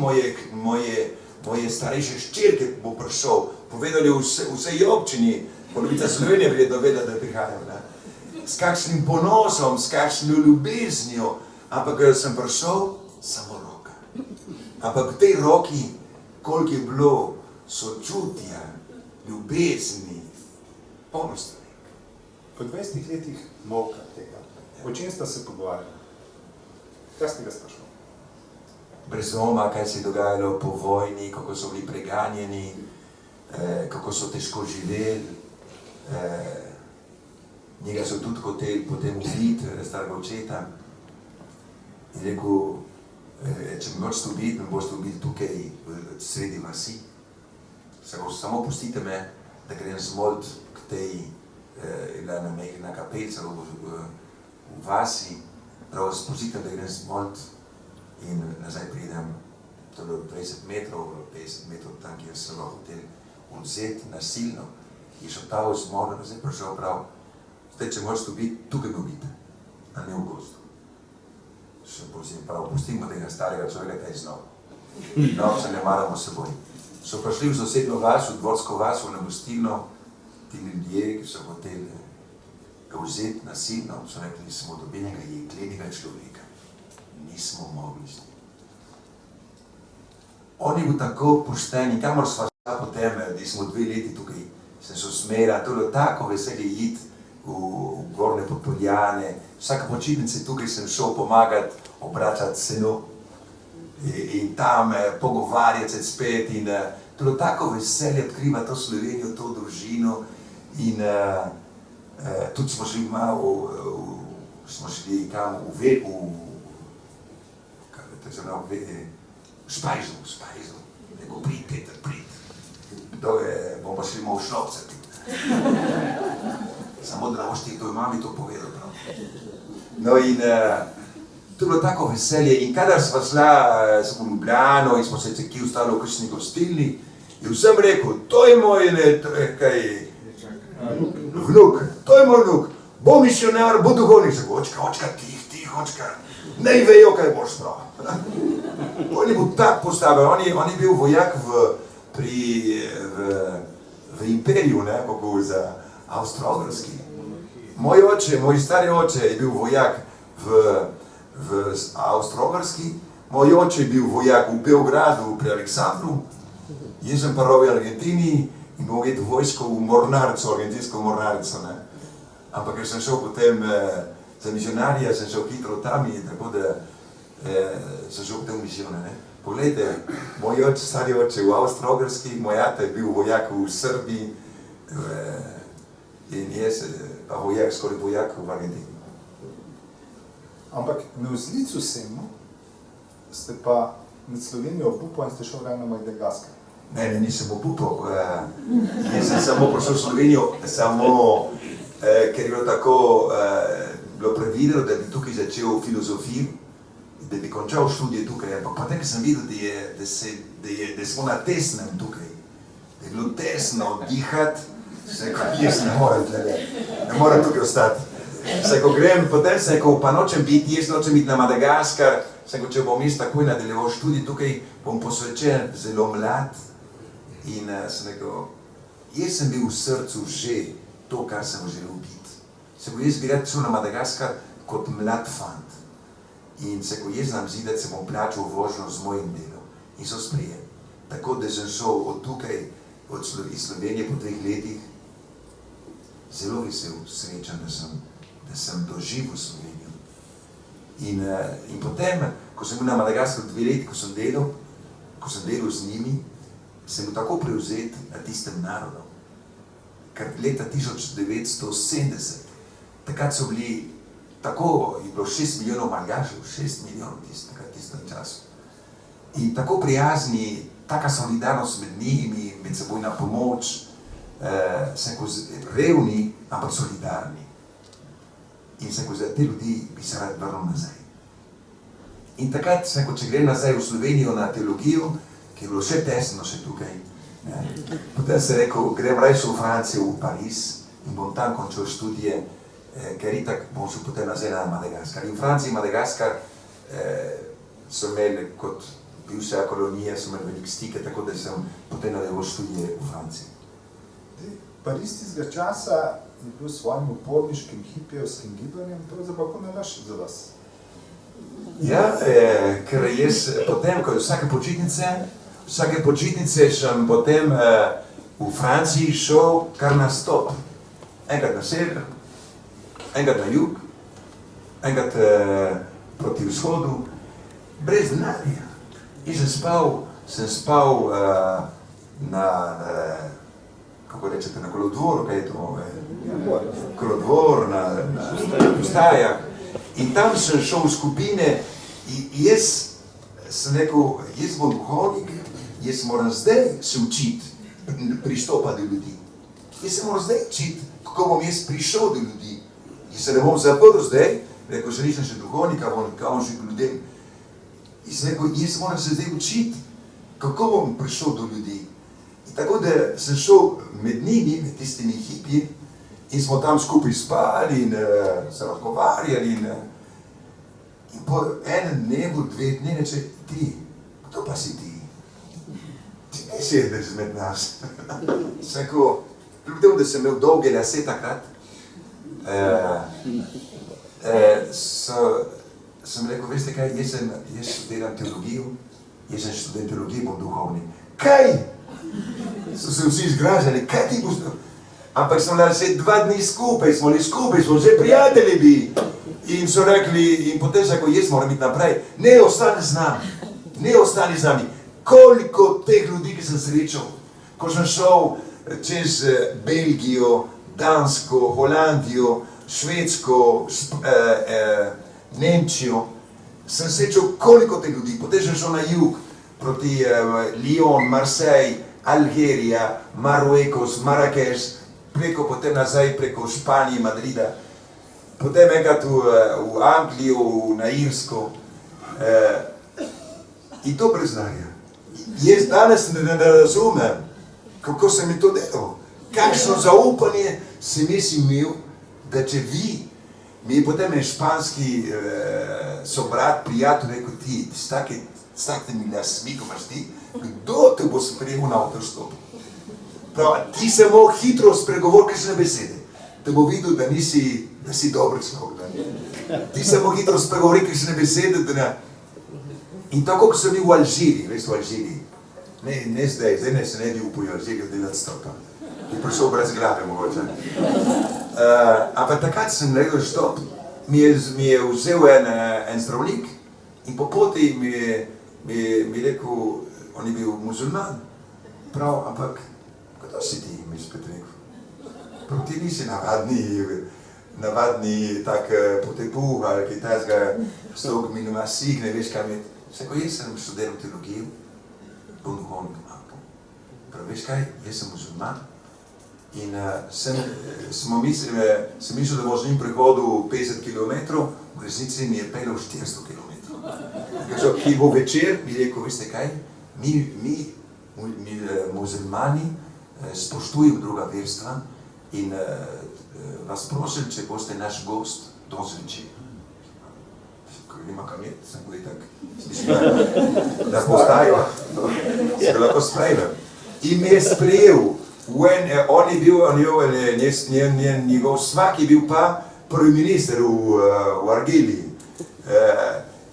moje starejše ščirke bo prišel, povedali vsej občini, polovica Slovenije verjetno vedela, da prihajam. S kakšnim ponosom, s kakšno ljubeznijo, ampak sem prišel, samo roka. Ampak v tej roki, koliko je bilo sočutja, ljubezni, polno stvari. Po 20 letih molka tega, o čem sta se pogovarjali? Kaj ste ga sprašali? Brez dvoma, kaj se je dogajalo po vojni, kako so bili preganjeni, kako so težko živeli. Njega so tudi hoteli potem ubiti, starega očeta. In rekel, če me boste ubiti, me boste ubili tukaj sredi vasi. Samo pustite me, da grem zmolt k tej, je bila na kapelca v vasi, prav spustite, da grem zmolt in nazaj pridem, to je bilo 20 metrov, 50 metrov tam, kjer sem ga hotel vzeti nasilno. In šel ta vzmor, nazaj prišel prav, zdaj, če moraš ubiti, tukaj me ubiti, a ne v gozdu. Še prosim, prav, pustimo tega starega človeka, taj znov. No, se ne maramo seboj. So prišli v sosedno vas, v dvorsko vas, v gostilno, ti ljudje, ki so hoteli ga vzeti nasilno, so rekli, smo dobili nekaj jeklenega človeka. Nismo mogli s njim. On je bil tako pošten in kamor sva potem, da smo 2 leti tukaj, sem se usmeril, to je bilo tako veselje iti v Gornje Podpoljane. Vsake počitnice tukaj sem šel pomagati, obračati seno in tam pogovarjati se spet. In to je bilo tako veselje odkrivati to Slovenijo, to družino. In tudi smo šli malo, smo šli kam v Špajzu, rekel, prid, Peter, prid. Bomo pa šli v šlopce. Samo da boš ti to mami to povedal. No in to je bilo tako veselje in kadar sva šla v Ljubljano in smo se kje ostali v kakšni gostilni, je vsem rekel, to je moj vnuk, to je moj vnuk, bo misionar, bo duhovnik. Očka, tih, očka, ne vejo, kaj boš prav. On je bil tak postavljen, on je bil vojak v imperiju, ne, kako za Avstro-Ogrski. Moj stari oče je bil vojak v Avstro-Ogrski, moj oče je bil vojak v Beogradu pri Aleksandru, jaz sem pa v Argentini in bom vedel vojsko v mornarico, argentinsko mornarico, ne. Ampak ker sem šel potem za misionarija, sem šel hitro tam in tako da sem šel potem v misijone, ne. Poglejte, moj oče, stari oče v Avstro-Ogrski, moj ata je bil vojak v Srbiji in jaz pa skoraj vojak v Argentini. Ampak na vzlicu semu ste pa med Slovenijo obupal in ste šel na Madagaskar. Ne, nisem obupal. Jaz sem samo prišel v Slovenijo, ker je bilo tako, bilo predvideno, da bi tukaj začel filozofijo, da bi končal študije tukaj, ampak potem, ker sem videl, da smo na tesnem tukaj, da je bilo tesno dihati, jaz ne morem tukaj ostati. Potem sem rekel, pa nočem biti, jaz nočem biti na Madagaskar, če bom jaz takoj nadaljeval študij tukaj, bom posvečen zelo mlad in sem rekel, jaz sem bil v srcu že to, kar sem želel biti. Jaz bi rad šel na Madagaskar kot mlad fant in jaz znam zidati, se bom plačal vožnjo z mojim delom in so sprejeli. Tako da sem šel od tukaj, iz Slovenije po 2 letih, zelo vesel, srečen, da sem doživel Slovenijo. In potem, ko sem bil na Madagaskaru 2 leti, ko sem delal z njimi, sem bil tako prevzet na tistem narodom. Ker leta 1970, takrat so bili, tako je bilo 6 milijonov malgašev, 6 milijonov tistem času. In tako prijazni, taka solidarnost med njimi, med sebojna pomoč, revni, ampak solidarni. In za te ljudi bi se rad vrnil nazaj. In takrat, če grem nazaj v Slovenijo na teologijo, ki je bilo še tesno še tukaj, potem sem rekel, grem rajši v Francijo, v Pariz in bom tam končal študije, ker itak bom šel potem nazaj na Madagaskar. In Francija in Madagaskar so imeli kot bivša kolonija, so imeli veliko stike, tako da sem potem nadaljeval študije v Franciji. Pariz tistega časa je bil s svojim uporniškim hipijevskim gibanjem pravzaprav nalaš za vas. Ja, ker jaz potem, ko vsake počitnice sem potem v Franciji šel kar na stop. Enkrat na sever, enkrat na jug, enkrat proti vzhodu, brez denarja. In sem spal na kako rečete, na kolodvoru, kaj je to? Kolodvor, na postajah. In tam sem šel v skupine in jaz sem rekel, jaz bom duhovnik, jaz moram zdaj se učiti pristopa do ljudi. Jaz se moram zdaj učiti, kako bom jaz prišel do ljudi. Jaz se ne bom zaprl zdaj, rekel, že nisem še duhovnika, bom že k ljudem. In sem rekel, jaz moram se zdaj učiti, kako bom prišel do ljudi. Tako da sem šel med njimi, med tistimi hipiji in smo tam skupaj spali in se razgovarjali in po enem dnevu, 2 dni reče, ti, kdo pa si ti? Ti ne sedeš med nas. Sem rekel, kljub temu, da sem imel dolge lase takrat, sem rekel, veste kaj, jaz študiram teologijo, jaz sem študent teologije, bom duhovnik. Kaj? So se vsi zgražali, kaj ti boš? Ampak smo bili se 2 dni skupaj, smo že prijatelji bili. In so rekli, in potem se, ko jaz moram iti naprej, ne ostani z nami. Koliko teh ljudi, ki sem srečal, ko sem šel čez Belgijo, Dansko, Holandijo, Švedsko, Nemčijo, sem srečal koliko teh ljudi, potem sem šel na jug, proti Lyon, Marseille, Algerija, Marruecos, Marrakeš, potem nazaj preko Španije, Madrida, potem enkrat v Anglijo, na Irsko. In to brez denarja. Jaz danes ne razumem, kako sem mi to delal. Kakšno zaupanje sem jaz imel, da če vi, mi je potem en španski sobrat, prijatelj, rekel ti, s takimi nasmikom imaš ti, kdo te bo sprejel na avtostop? Prav, ti se mo hitro spregovor kakšne besede, da bo videl, da si dober človek. Ti se mo hitro spregovori kakšne besede, da ne. In tako, ko sem bil v Alžiriji, veš, v Alžiriji, ne zdaj ne se ne bi upal v Alžirijo delati stoka. Je prišel brez glave mogoče. Ampak takrat sem naredil štop, mi je vzel en zdravnik in po poti mi rekel, on je bil muzulman, prav, ampak kdo si ti, mi spet rekel? Prav, ti nisi navadni tak potepuh ali kaj tajzga stok minomasik, ne veš kaj imeti. Sako, jaz sem študiral teologijo, bom duhovnik. Prav, veš kaj, jaz sem muzulman in sem mislil, da bo z njim prehodil 50 km, v resnici mi je peljal 400 km. Ki bo večer, mi rekel, veste kaj, mi muzulmani spoštujemo druga verstva in vas prosim, če boste naš gost do zvečer. Nima kam jeti, sem tudi tak, da postajo, se lahko sprejmem. In me je sprejel, on je bil, njegov svak je bil pa prvi minister v Argeliji.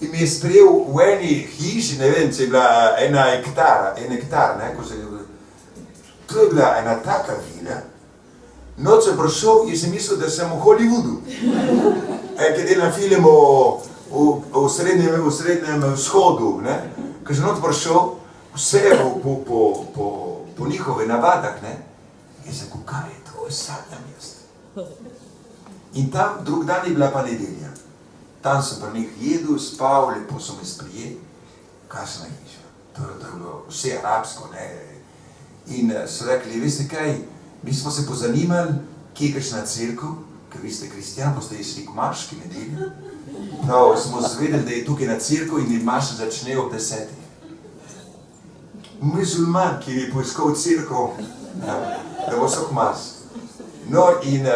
In me je sprejel v eni hiši, ne vem, če je bila en hektar, ne, ko se je bilo. To je bila ena taka vila. Noč sem prišel in sem mislil, da sem v Hollywoodu. Ker delam film v srednjem vzhodu, ne. Ko sem not prišel, vse po njihove navadah, ne. In sem rekel, kaj je to, sanjam jaz. In tam drug dan je bila pa nedelja. Tam sem pri njih jedel, spal, lepo so me sprijeli. Kakšna hiša. To je bilo vse arabsko, ne. In so rekli, veste kaj, mi smo se pozanimali, kje je kakšna cerkev, ker vi ste kristjan, boste išli k maški nedelji. Prav, smo zvedeli, da je tukaj na cerkev in maša začne ob 10. Muzulman, ki je poiskal cerkev, da bo so k maš. No in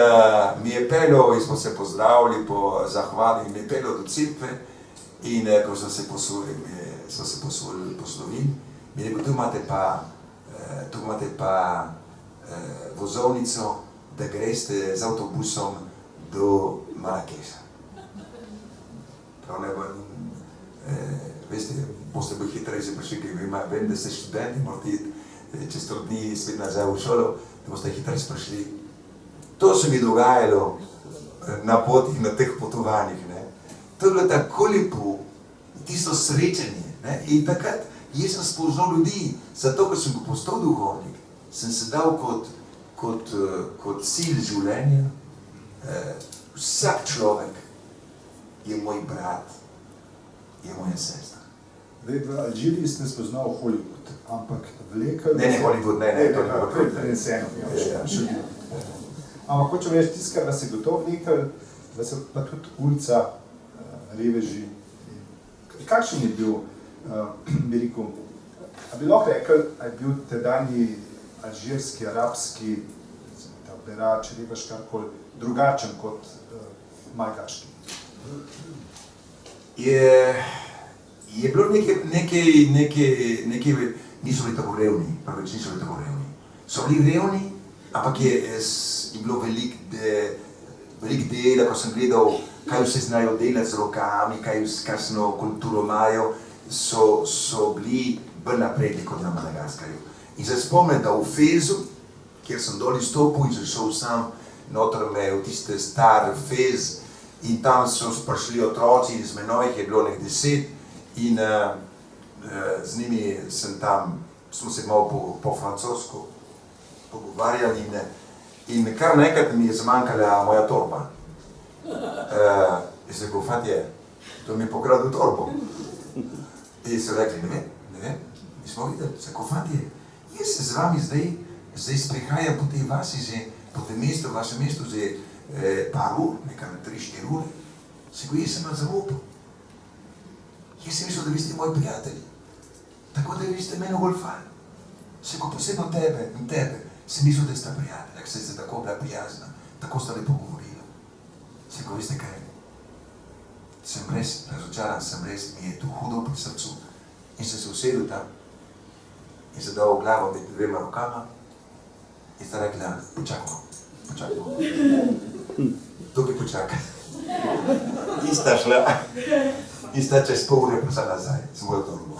mi je peljal in smo se pozdravili po zahvali in mi je peljal do cerkve in ko so se poslovili, mi je rekel, tu imate pa vozovnico, da greste z avtobusom do Marrakeša. Prav ne bo, veste, boste bolj hitrejši prišli, ker vem, da ste študenti, morate iti čez 3 dni spet nazaj v šolo, da boste hitrejši prišli. To se mi dogajalo na potih, na teh potovanjih, ne. To je bilo tako lepo, tisto srečanje, ne. In takrat jaz sem spoznal ljudi, zato, ker sem postal duhovnik, sem se dal kot cilj življenja. Vsak človek je moj brat, je moja sestra. Zdaj, v Alžiriji ste spoznal Hollywood, ampak vlekel... Ne, Hollywood, ne, to ne bo preneseno. Ampak hočem reči, tisto, kar vas je gotovo vlekel, vas je pa tudi ulica, reveži. Kakšen je bil, bi rekel, a bi lahko rekel, a je bil tedanji alžirski, arabski, ta berač, revež, karkoli, drugačen kot malgaški? Je bilo nekaj, niso bili tako revni, prvič niso bili tako revni. So bili revni, ampak je bilo veliko dela, ko sem gledal, kaj vse znajo delati z rokami, kakšno kulturo imajo, so bili bolj napredni kot na Madagaskarju. In se spomnim, da v Fezu, kjer sem dol izstopil in šel sam noter v tiste star Fez, in tam so prišli otroci in z menoj jih je bilo nek 10 in z njimi sem tam, smo se malo po francosko pogovarjali in kar nekrat mi je zmanjkala moja torba. In sem rekel, fantje, to mi je pokradil torbo. In so rekli, ne vem, nismo videli, sem rekel, fantje, Jaz se z vami zdaj sprehajam po tej vasi, že po tem mestu, vašem mestu, že par ur, nekaj 3-4 ure. Seko, jaz sem vam zaupal. Jaz sem mislil, da vi ste moji prijatelji. Tako da vi ste meni golfali. Seko, posebno tebe in tebe, sem mislil, da sta prijatelja, ker ste tako bila prijazna, tako sta lepo govorila. Seko, veste kaj? Sem res razočaran, mi je tu hudo pri srcu. In sem se usedel tam in se dal glavo med dvema rokama in sta rekla, počakamo. Tukaj počakaj. In sta šla. In sta čez pol ure prišla nazaj z mojo torbo.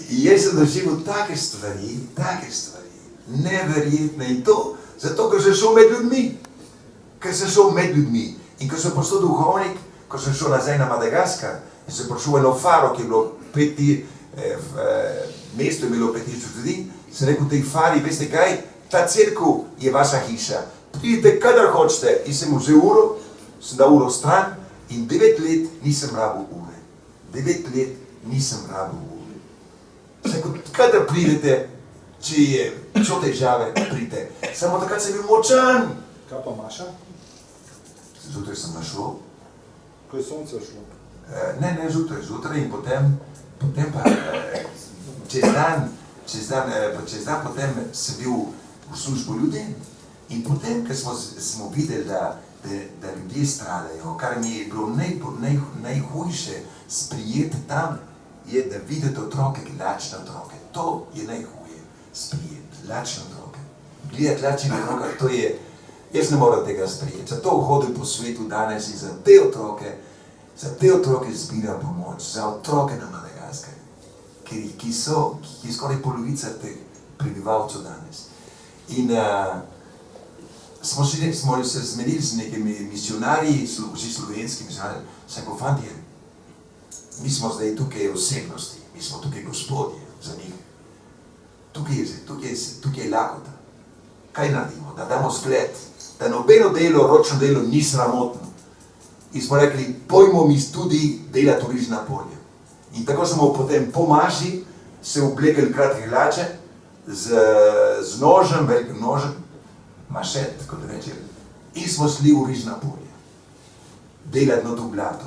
In jaz sem doživel take stvari, neverjetne in to, zato ker sem šel med ljudmi. In ko sem postal duhovnik, ko sem šel nazaj na Madagaskar in sem prišel v eno faro, ki je bilo mesto je bilo 5000 ljudi, sem rekel tej fari, veste kaj, ta cerkev je vaša hiša, pridite kadar hočete. In sem vzel uro, sem dal uro stran in 9 let nisem rabil ure. 9 let nisem rabil ure. Sem rekel, kadar pridete, če so težave, pridite. Samo takrat sem bil močan. Kaj pa Maša? Zjutraj sem našel. Ko je sonce šlo? Ne, zjutraj in potem pa čez dan potem sem bil v službo ljudem. In potem, ker smo videli, da ljudje stradajo, kar mi je bilo najhujše sprijeti tam, je, da vidite otroke, lačne otroke. To je najhuje, sprijeti, lačne otroke. Gledati lačnega otroka, to je, jaz ne moram tega sprijeti. Zato hodim po svetu danes in za te otroke zbiram pomoč, za otroke na Madagaskar, ki je skoraj polovica teh prebivalcev danes. In smo se zmenili z nekimi misionarji, vsi slovenski misionarji, sem rekel, fantje, mi smo zdaj tukaj osebnosti, mi smo tukaj gospodje za njih. Tukaj je lakota. Kaj naredimo? Da damo zgled, da nobeno delo, ročno delo ni sramotno. In smo rekli, pojmo mi tudi delati v rižna polja. In tako smo potem po maši se oblekli kratke hlače z nožem, velikim nožem, mašet, kot rečem, in smo šli v rižna polja. Delati not v blato.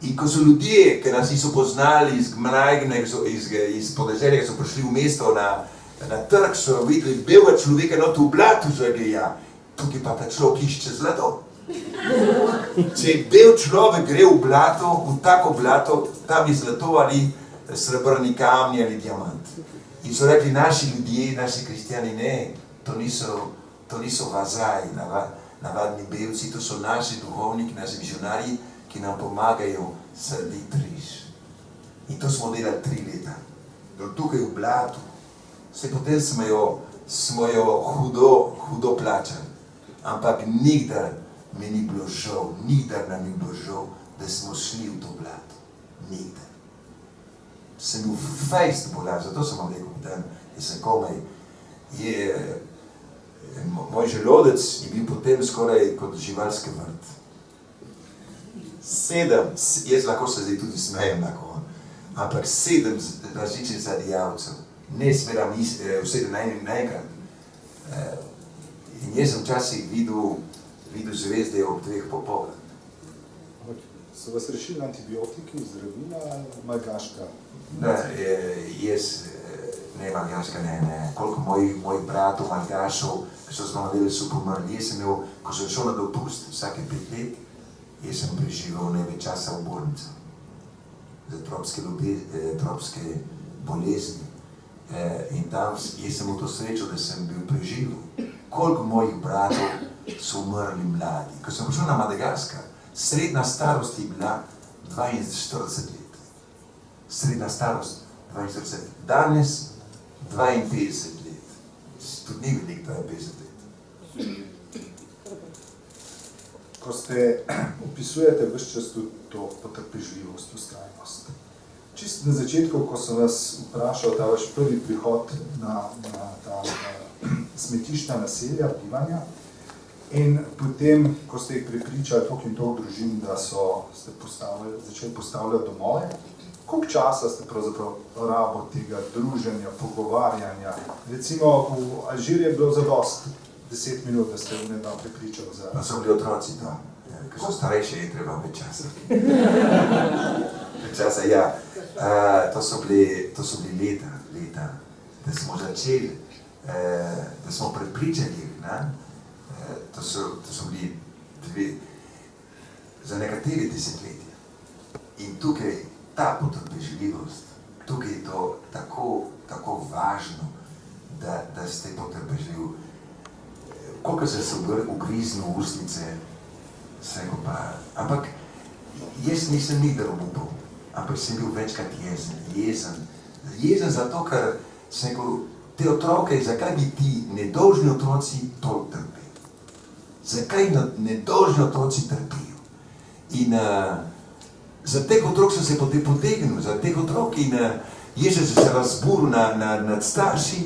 In ko so ljudje, ki nas niso poznali iz Gmajgne, iz podeželja, ki so prišli v mesto na trg, so videli belega človeka not v blatu, so rekli, ja, tukaj pa ta človek išče zlato. Če bel človek gre v blato, v tako blato, tam je zlato ali srebrni kamni ali diamant. In so rekli naši ljudje, naši kristjani, ne, to niso vazaji, navadni belci, to so naši duhovniki, naši misionarji, ki nam pomagajo saditi riž. In to smo delali 3 leta. Tukaj v blatu. Se potem smo jo hudo plačali. Ampak nikdar mi ni bilo žal, nikdar nam ni bilo žal, da smo šli v to blato. Nikdar. Sem bil fejst bolan, zato sem vam rekel potem, da sem komaj, moj želodec je bil potem skoraj kot živalski vrt. 7, jaz lahko se zdaj tudi smejem lahko, ampak 7 različnih zadijavcev, ne smeram vse naenkrat. In jaz sem včasih videl zvezde ob 2 popoldne. So vas rešili antibiotiki, zdravila, malgaška? Ne, ne malgaška, ne. Koliko mojih bratov, malgašov, ki so z mano delali, so pomrli. Jaz sem imel, ko sem šel na dopust vsake 5 let, jaz sem preživel največ časa v bolnici za tropske bolezni. In tam jaz sem v to srečo, da sem bil preživel. Koliko mojih bratov so umrli mladi. Ko sem prišel na Madagaskar, srednja starost je bila 42 let. Srednja starost 42 let. Danes 52 let. Tudi ni velik 52 let. Ko opisujete ves čas tudi to potrpežljivost, vztrajnost. Čisto na začetku, ko sem vas vprašal, ta vaš prvi prihod na ta smetiščna naselja, bivanja, in potem, ko ste jih prepričali toliko in toliko družin, da ste začeli postavljati domove, Koliko časa ste pravzaprav rabo tega druženja, pogovarjanja? Recimo v Alžiriji je bilo zadosti 10 minut, da ste v dan prepričali za... Pa so bili otroci to, ker so starejši, je treba več časa. Več časa, ja. To so bili leta, da smo začeli, da smo prepričali, to so bili za nekateri desetletja. In tukaj ta potrpežljivost, tukaj je to tako važno, da ste potrpežljivi. Koliko se ugriznil v ustnice, vsego pa, ampak jaz nisem nikdar obupal, ampak sem bil večkrat jezen zato, ker sem rekel, te otroke, zakaj bi ti nedolžni otroci toliko trpeli? Zakaj nedolžni otroci trpijo? In za teh otrok sem se potem potegnil, za teh otrok in jaz sem se razburil nad starši,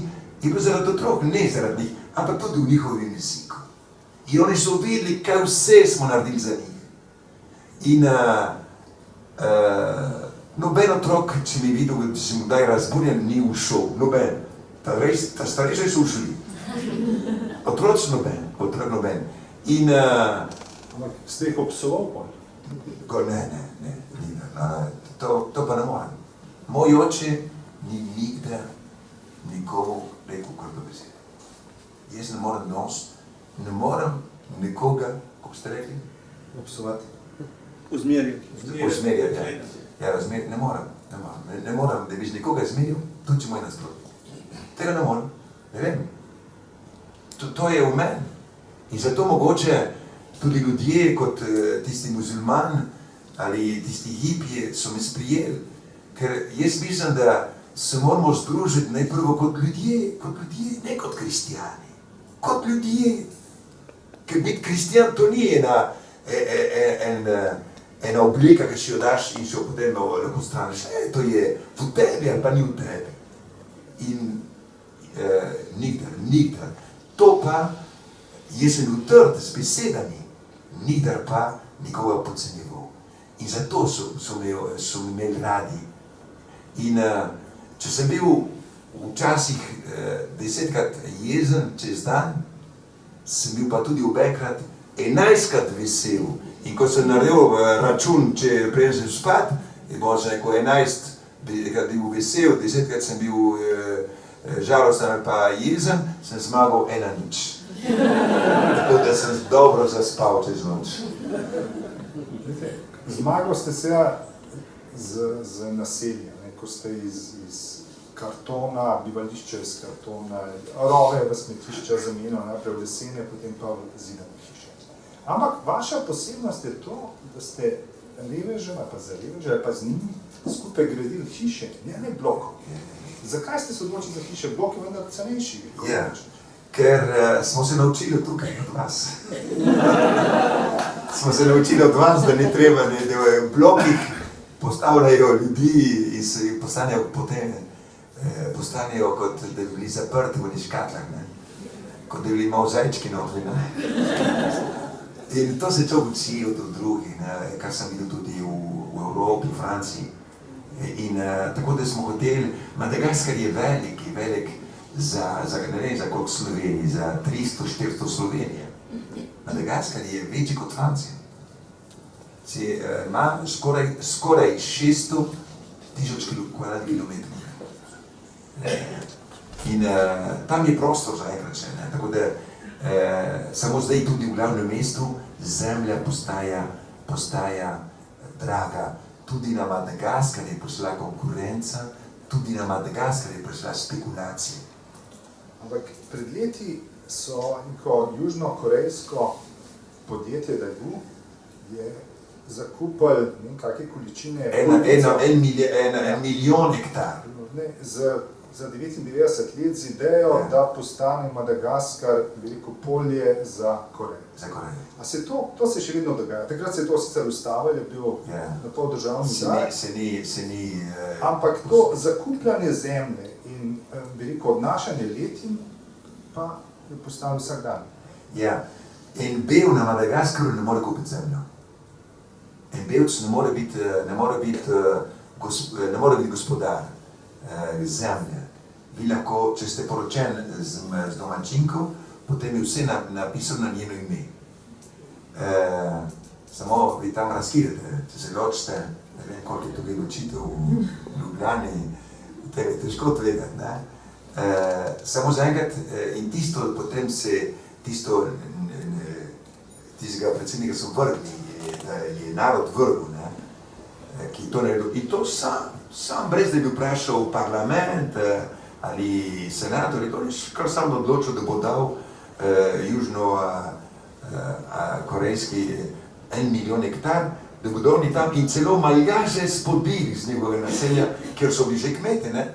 in bilo zaradi otrok, ne zaradi njih, ampak tudi v njihovem jeziku. In oni so videli, kaj vse smo naredili za njih. In noben otrok, če mi videl, da sem kdaj razburjen, ni ušel, noben. Ta starejši so ušli. Otrok noben. In Ampak ste jih obsoval pol? Ne, to pa ne morem. Moj oče ni nikdar nikomu rekel grdo besede. Jaz ne morem nekoga, kako ste rekli? Obsovati. Usmerjati. Ja, ne morem, da biš nekoga zmeril, tudi če moj nasprotnik. Tega ne morem, ne vem. To je v meni. In zato mogoče tudi ljudje, kot tisti muzulman ali tisti hipije, so me sprijeli. Ker jaz mislim, da se moramo združiti najprvo kot ljudje, ne kot kristijani. Kot ljudje. Ker biti kristijan to ni ena oblika, ki si jo daš in si jo potem lahko straniš. To je v tebi ali pa ni v tebi. In nikdar. To pa, jaz sem bil trd z besedami, nikdar pa nikoga podcenjeval. In zato so me imeli radi. In če sem bil včasih 10krat jezen čez dan, sem bil pa tudi obekrat 11krat vesel. In ko sem naredil račun, če preden sem spat, je bilo se neko 11krat bil vesel, 10krat sem bil žalosten ali pa jezen, sem zmagal 1-0. Tako da sem dobro zaspal čez noč. Zmagal ste se z naseljem, ko ste iz kartona, bivališče iz kartona, rove v smetišča zamenjali najprej v lesene, potem pa v zidane hiše. Ampak vaša posebnost je to, da ste leveže, ali pa za leveže, ali pa z njimi skupaj gradili hiše, ne blokov. Zakaj ste se odločili za hiše? Blok je vendar cenejši. Ja, ker smo se naučili tukaj od vas. Smo se naučili od vas, da ni treba, da v blokih postavljajo ljudi in se postanejo potem, postanejo kot da bi bili zaprti v škatlah, kot da bi bili malo zajčki nohli. In to se to uči od drugih, kar sem videl tudi v Evropi, v Franciji. In tako da smo hoteli, Madagaskar je velik za koliko Sloveniji, za 300-400 Slovenije. Madagaskar je večji kot Francija. Ima skoraj 600 tisoč kvadratkilometrov. In tam je prostor za enkrat še, tako da samo zdaj tudi v glavnem mestu zemlja postaja draga. Tudi na Madagaskar je prišla konkurenca, tudi na Madagaskar je prišla spekulacija. Ampak pred leti so neko južnokorejsko podjetje Daewoo je zakupili nekakve količine... En milijon hektar. Za 99 let z idejo, da postane Madagaskar veliko polje za Korejo. A se to se še vedno dogaja? Takrat se je to sicer ustavilo, je bil na to državni udar. Se ni... Ampak to zakupljanje zemlje in veliko odnašanje letin pa je postalo vsak dan. Ja, en bev na Madagaskaru ne more kupiti zemljo. En bevc ne more biti ne more biti gospodar zemlje. Vi lahko, če ste poročen z domačinko, potem je vse napisano na njeno ime. Samo vi tam razkidate, če se ločite, ne vem, koliko je tukaj ločitev v Ljubljani, tega je težko tvegati, ne? Samo zaenkrat in tisto, potem se tistega predsednika so vrgli, da je narod vrgel, ne? Ki to naredil. In to sam brez da bi vprašal parlament ali senator, to je kar sam odločil, da bo dal južno-korejski 1 milijon hektar, da bodo oni tam in celo maljaže spodbili z njegove naselja, ker so bili že kmete, ne?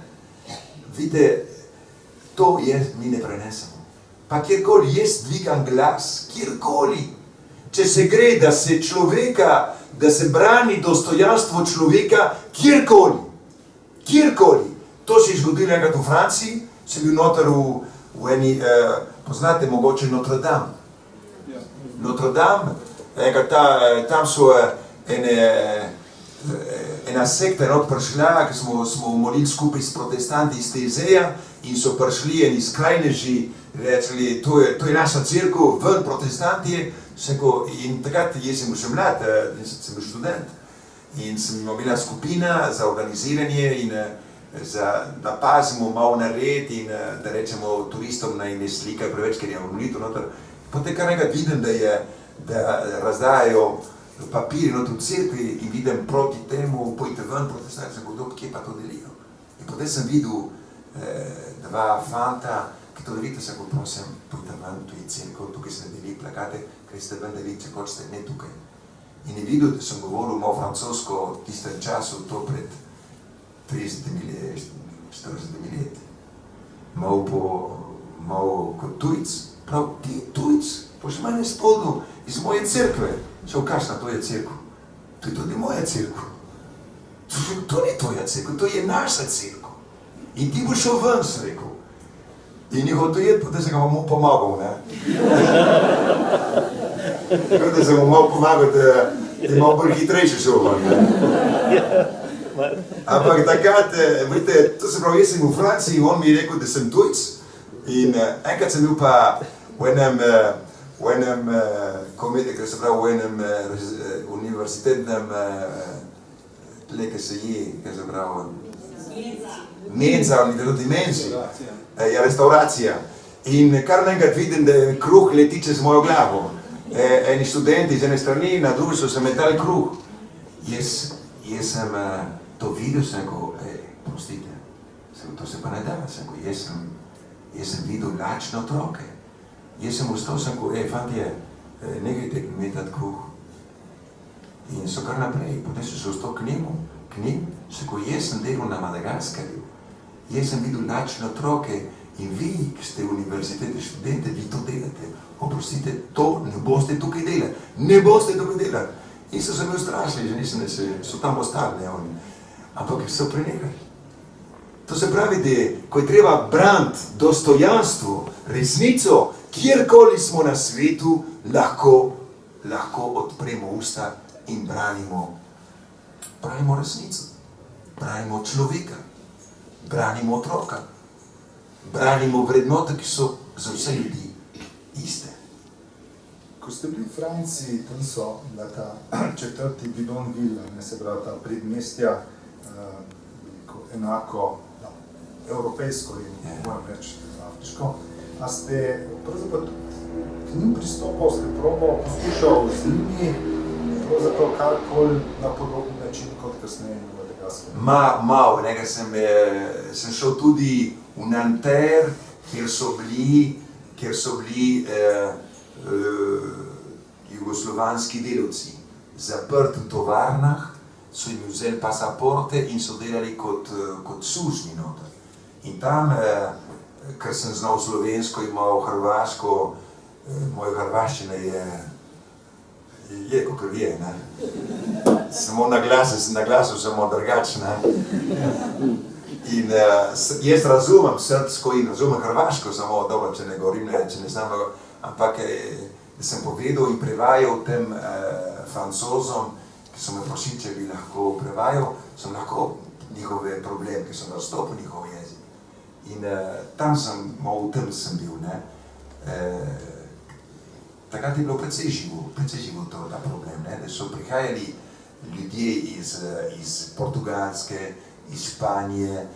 Vidite, to mi ne prenesemo. Pa kjerkoli, jaz dvigam glas, kjerkoli. Če se gre, da se človeka, da se brani dostojanstvo človeka, kjerkoli. To se je zgodilo enkrat v Franciji, sem bil noter v eni, poznate mogoče Notre Dame. Notre Dame, tam so ena sekta enot prišla, ki smo molili skupaj s protestanti iz Tezeja in so prišli eni skrajneži, rekli, to je naša cerkev, ven protestanti, in takrat jaz sem bil še mlad, sem bil študent in sem imela skupina za organiziranje in da pazimo malo na red in da rečemo turistom naj ne slikajo preveč, ker je molitev noter. Potem kar nekaj vidim, da razdajajo papir noter v cerkvi in vidim proti temu, pojte ven, protestanti, sem gotovo, kje pa to delijo. In potem sem videl dva fanta, ki to delite, sem go prosim, pojte ven, tu je cerkev, tukaj se ne deli plakate, kaj ste ven delili, če hočete, ne tukaj. In je videl, da sem govoril malo francosko v tistem času, to pred 30 let, 40 let. Malo kot tujc, prav ti tujc, boš mene spodil iz moje cerkve. Še vkaš na to je cerkev. To je tudi moja cerkev. To ni tvoja cerkev, to je naša cerkev. In ti boš šel ven, sem rekel. In je hotel jeti, potem sem ga mu pomagal, ne? Da sem mu malo pomagal, da je malo bolj hitrejši šel ven, ne? Ampak takrat, vidite, to se pravi, jaz sem v Franciji in on mi je rekel, da sem tujc. In enkrat sem bil pa v enem ker se pravi, v enem univerzitetnem, tle, se je, ker se pravi, menza, dimenzija, restauracija. In kar naenkrat vidim, da kruh leti čez mojo glavo. Eni študenti z ene strani, na drugi so se metali kruh. Jaz sem to videl, sem rekel, prostite, to se pa ne da, sem rekel, jaz sem videl lačne otroke. Jaz sem ustal, sem rekel, fantje, nekajte metati kruh. In so kar naprej, potem so se ustal k njim, sem rekel, jaz sem delal na Madagaskarju, jaz sem videl lačne otroke in vi, ki ste univerzitete študente, vi to delate. Oprostite, to ne boste tukaj delati, ne boste tukaj delati. In so se me ustrašili, že nisem, da so tam ostali, ne oni. Ampak so prenehali. To se pravi, da ko je treba braniti dostojanstvo, resnico, kjerkoli smo na svetu, lahko odpremo usta in branimo resnico, branimo človeka, branimo otroka, branimo vrednote, ki so za vse ljudi iste. Ko ste bili v Franciji, tam so bila ta četrti bidonville, se pravi ta predmestja, enako evropejsko in moram reči afriško. A ste pravzaprav k njim pristopal, ste poskušal z njimi, pravzaprav karkoli na podoben način kot kasneje v Madagaskarju? Malo, nekaj sem šel tudi v Nanterre, kjer so bili jugoslovanski delavci zaprti v tovarnah, so jim vzeli pasaporte in so delali kot sužnji noter. In tam, ker sem znal slovensko in malo hrvaško, moja hrvaščina je kakor je, ne. Samo na glasu samo drugače, ne. In jaz razumem srpsko in razumem hrvaško, samo dobro, če ne govorim, če ne znam, ampak sem povedal in prevajal tem francozom ki so me prosili, če bi lahko prevajal, sem lahko njihove probleme, ki sem razstopil njihov jezik. In tam sem, v tem sem bil, ne. Takrat je bilo precej živo ta problem, ne, da so prihajali ljudje iz Portugalske, iz Španije,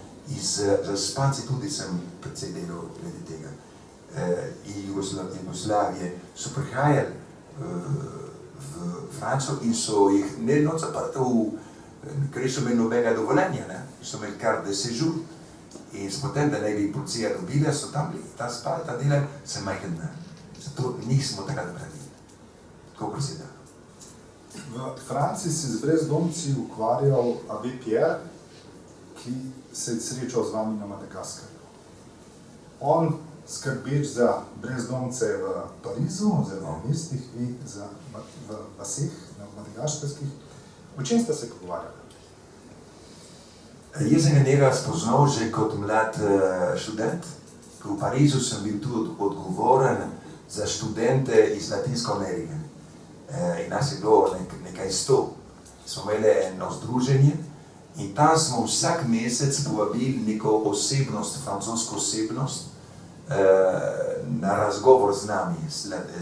z Španci tudi sem precej delal glede tega, in Jugoslavije, so prihajali v Francijo in so jih ne noč zaprti ker so imeli nobenega dovoljenja, ne, so imeli kar de séjour. In potem, da ne bi policija dobila, so tam bili, ta spali, ta delali, se majhen dan. Zato nismo takrat naredili. Tako kot se da. V Franciji se z brezdomci ukvarjal Abbé Pierre, ki se je srečal z vami na Madagaskarju. On skrbeč za brezdomce v Parizu, oziroma v mestih, vi v vaseh, na madagaskarskih. O čem ste se pogovarjali? Jaz sem ga njega spoznal že kot mlad študent. V Parizu sem bil tudi odgovoren za študente iz Latinske Amerike. In nas je bilo nekaj 100. Smo imeli eno združenje in tam smo vsak mesec povabili neko osebnost, francosko osebnost, na razgovor z nami,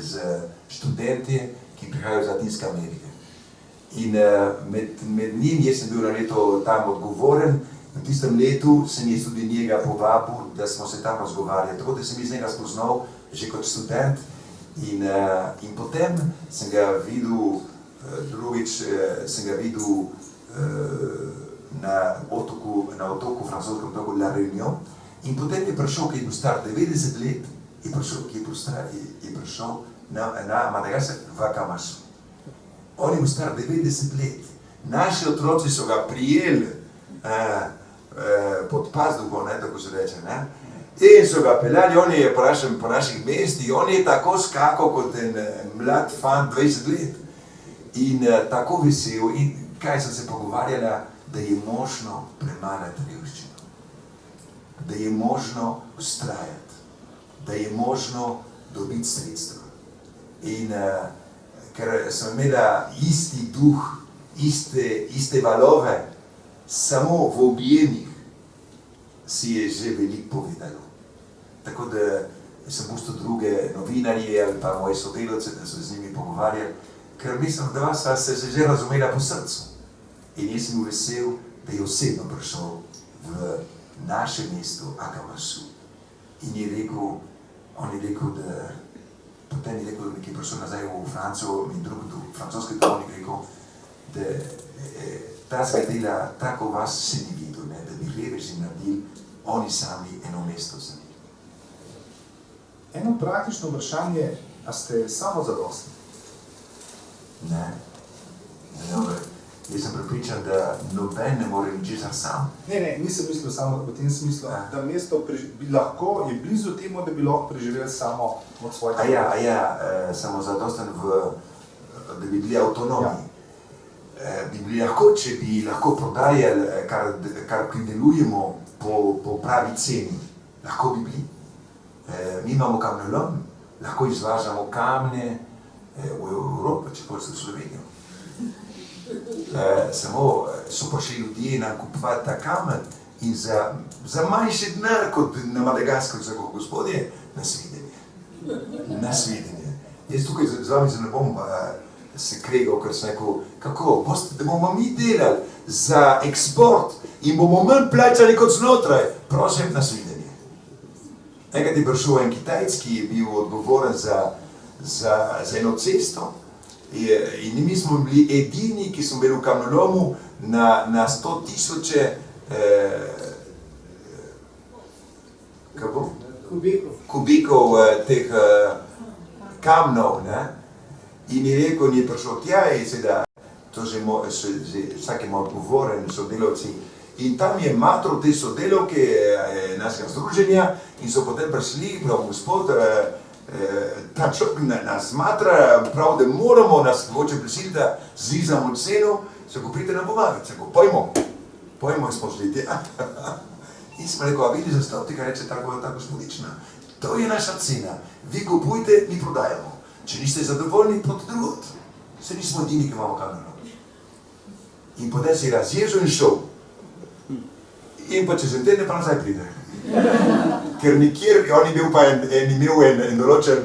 z študenti, ki prihajajo iz Latinske Amerike. In med njim, jaz sem bil na leto tam odgovoren, v tistem letu sem jaz tudi njega povabil, da smo se tam razgovarjali, tako da sem iz njega spoznal že kot študent. In potem sem ga videl, drugič sem ga videl na otoku, francoskem otoku La Réunion. In potem je prišel, ki je bil star 90 let, je prišel na Madagaskar v Kamasu. On je bil star 90 let. Naši otroci so ga prijeli pod pazduho, tako se reče, ne? In so ga peljali, on je po naših mestih, on je tako skakal kot en mlad fant 20 let. In tako vesel, in kaj sem se pogovarjala, da je možno premagati revščino. Da je možno vztrajati, da je možno dobiti sredstva. In ker sem imela isti duh, iste valove, samo v objemih si je že veliko povedalo. Tako da sem pustil druge novinarje ali pa moje sodelavce, da so z njimi pogovarjali, ker mislim, da sva se že razumela po srcu. In jaz sem bil vesel, da je osebno prišel v naše mesto Akamasu. In je rekel, on je rekel, da potem je rekel, ki je prišel nazaj v Francijo in drug francoski dom, je rekel, da tazga dela tako vas se ni videl, da bi reveži naredili oni sami eno mesto za njih. Eno praktično vprašanje, a ste samozadostni? Ne. Jaz sem prepričan, da noben ne more ničesar sam. Ne, nisem mislil samo v tem smislu, da mesto bi lahko, je blizu temu, da bi lahko preživeli samo od svojega. Samozadosten da bi bili avtonomni. Bi bili lahko, če bi lahko prodajali, kar pridelujemo po pravi ceni. Lahko bi bili. Mi imamo kamnolom, lahko izvažamo kamne v Evropo, čeprav se v Slovenijo. Samo so prišli ljudje nam kupovati ta kamen in za manjši denar kot na Madagaskarju, za gospodje, nasvidenje. Jaz tukaj z vami se ne bom se kregal, ker sem rekel, kako, da bomo mi delali za eksport in bomo manj plačali kot znotraj, prosim, nasvidenje. Enkrat je prišel en Kitajc, ki je bil odgovoren za eno cesto, in mi smo bili edini, ki smo bili v kamnolomu na 100 000 kubikov teh kamnov, ne? In je rekel, in je prišel tja in seveda, to že vsak ima odgovoren, sodelavci. In tam je matro te sodelavke našega združenja in so potem prišli, prav gospod, ta človek nas matra, prav, da moramo nas moče prisiliti, da znižamo ceno, se ko pridete nam pomagati, se ko pojmo smo šli tja. In smo rekel, a vidi zastav tega, reče ta gospodična, to je naša cena, vi kupujte, mi prodajamo. Če niste zadovoljni, pod drugot. Se nismo edini, ki imamo kamero. In potem si razježil in šel. In pa čez en teden pa nazaj pride. Ker nikjer, on imel en določen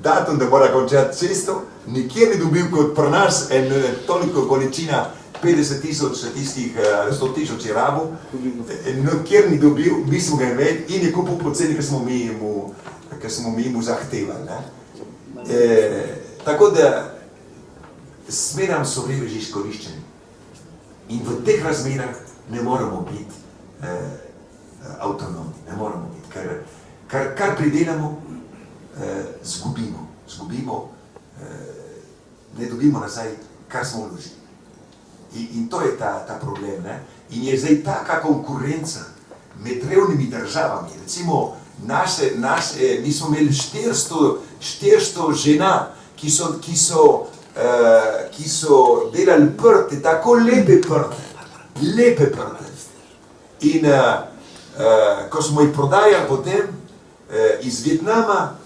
datum, da mora končati cesto, nikjer ni dobil kot pri nas toliko količina 50,000 tistih 100,000 je rabu, nikjer ni dobil, mi smo ga imeli in je kupil po ceni, ker smo mi mu zahtevali. Tako da smeram so reveži izkoriščeni. In v teh razmerah ne moramo biti avtonomni, ne moramo biti, ker kar pridelamo, zgubimo, ne dobimo nazaj, kar smo vložili. In to je ta problem, ne? In je zdaj taka konkurenca med revnimi državami, recimo mi smo imeli 400 žena, ki so delali prte, tako lepe prte. In ko smo jih prodajali potem iz Vietnama,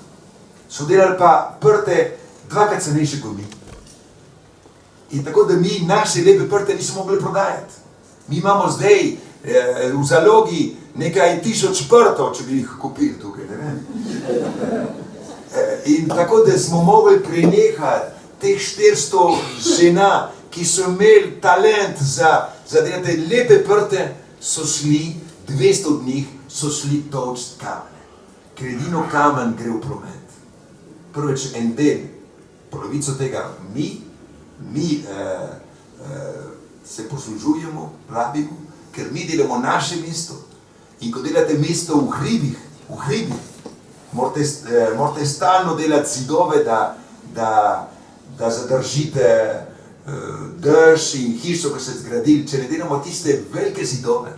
so delali pa prte dvakrat cenejše kot mi. In tako da mi naše lepe prte nismo mogli prodajati. Mi imamo zdaj v zalogi nekaj 1000 prtov, če bi jih kupili tukaj, ne vem. In tako da smo mogli prenehati teh 400 žena, ki so imeli talent za delati lepe prte, so šli, 200 od njih so šli tolčiti kamne. Ker edino kamen gre v promet. Prvič en del, polovico tega mi se poslužujemo, rabimo, ker mi delamo naše mesto. In ko delate mesto v hribih, morate stalno delati zidove, da zadržite dež in hišo, ki ste zgradili. Če ne delamo tiste velike zidove,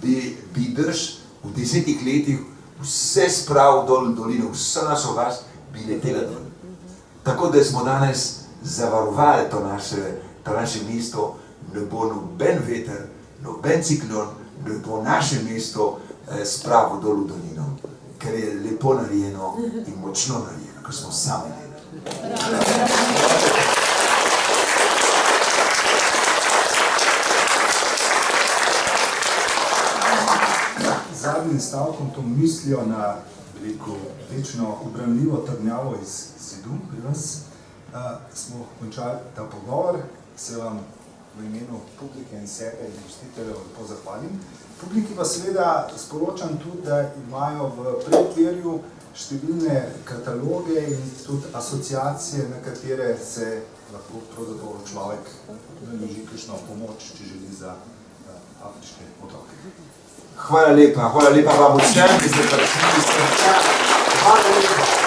bi dež v 10 letih vse spravil dol v dolino, vsa naša vas bi letela dol. Tako da smo danes zavarovali to naše mesto, ne bo noben veter, noben ciklon, ne bo naše mesto spravil dol v dolino, ker je lepo narejeno in močno narejeno, ko smo sami delali. Zadnjim stavkom to mislijo na večno ubranljivo trdnjavo iz zidu pri vas. Smo končali ta pogovor, se vam v imenu publike in sebe in gostiteljev lepo zahvalim. Publiki pa seveda sporočam tudi, da imajo v predverju številne kataloge in tudi asociacije, na katere se lahko pravzaprav človek naloži kakšno pomoč, če želi za afriške otroke. Hvala lepa vam vsem, ki ste prišli. Hvala lepa.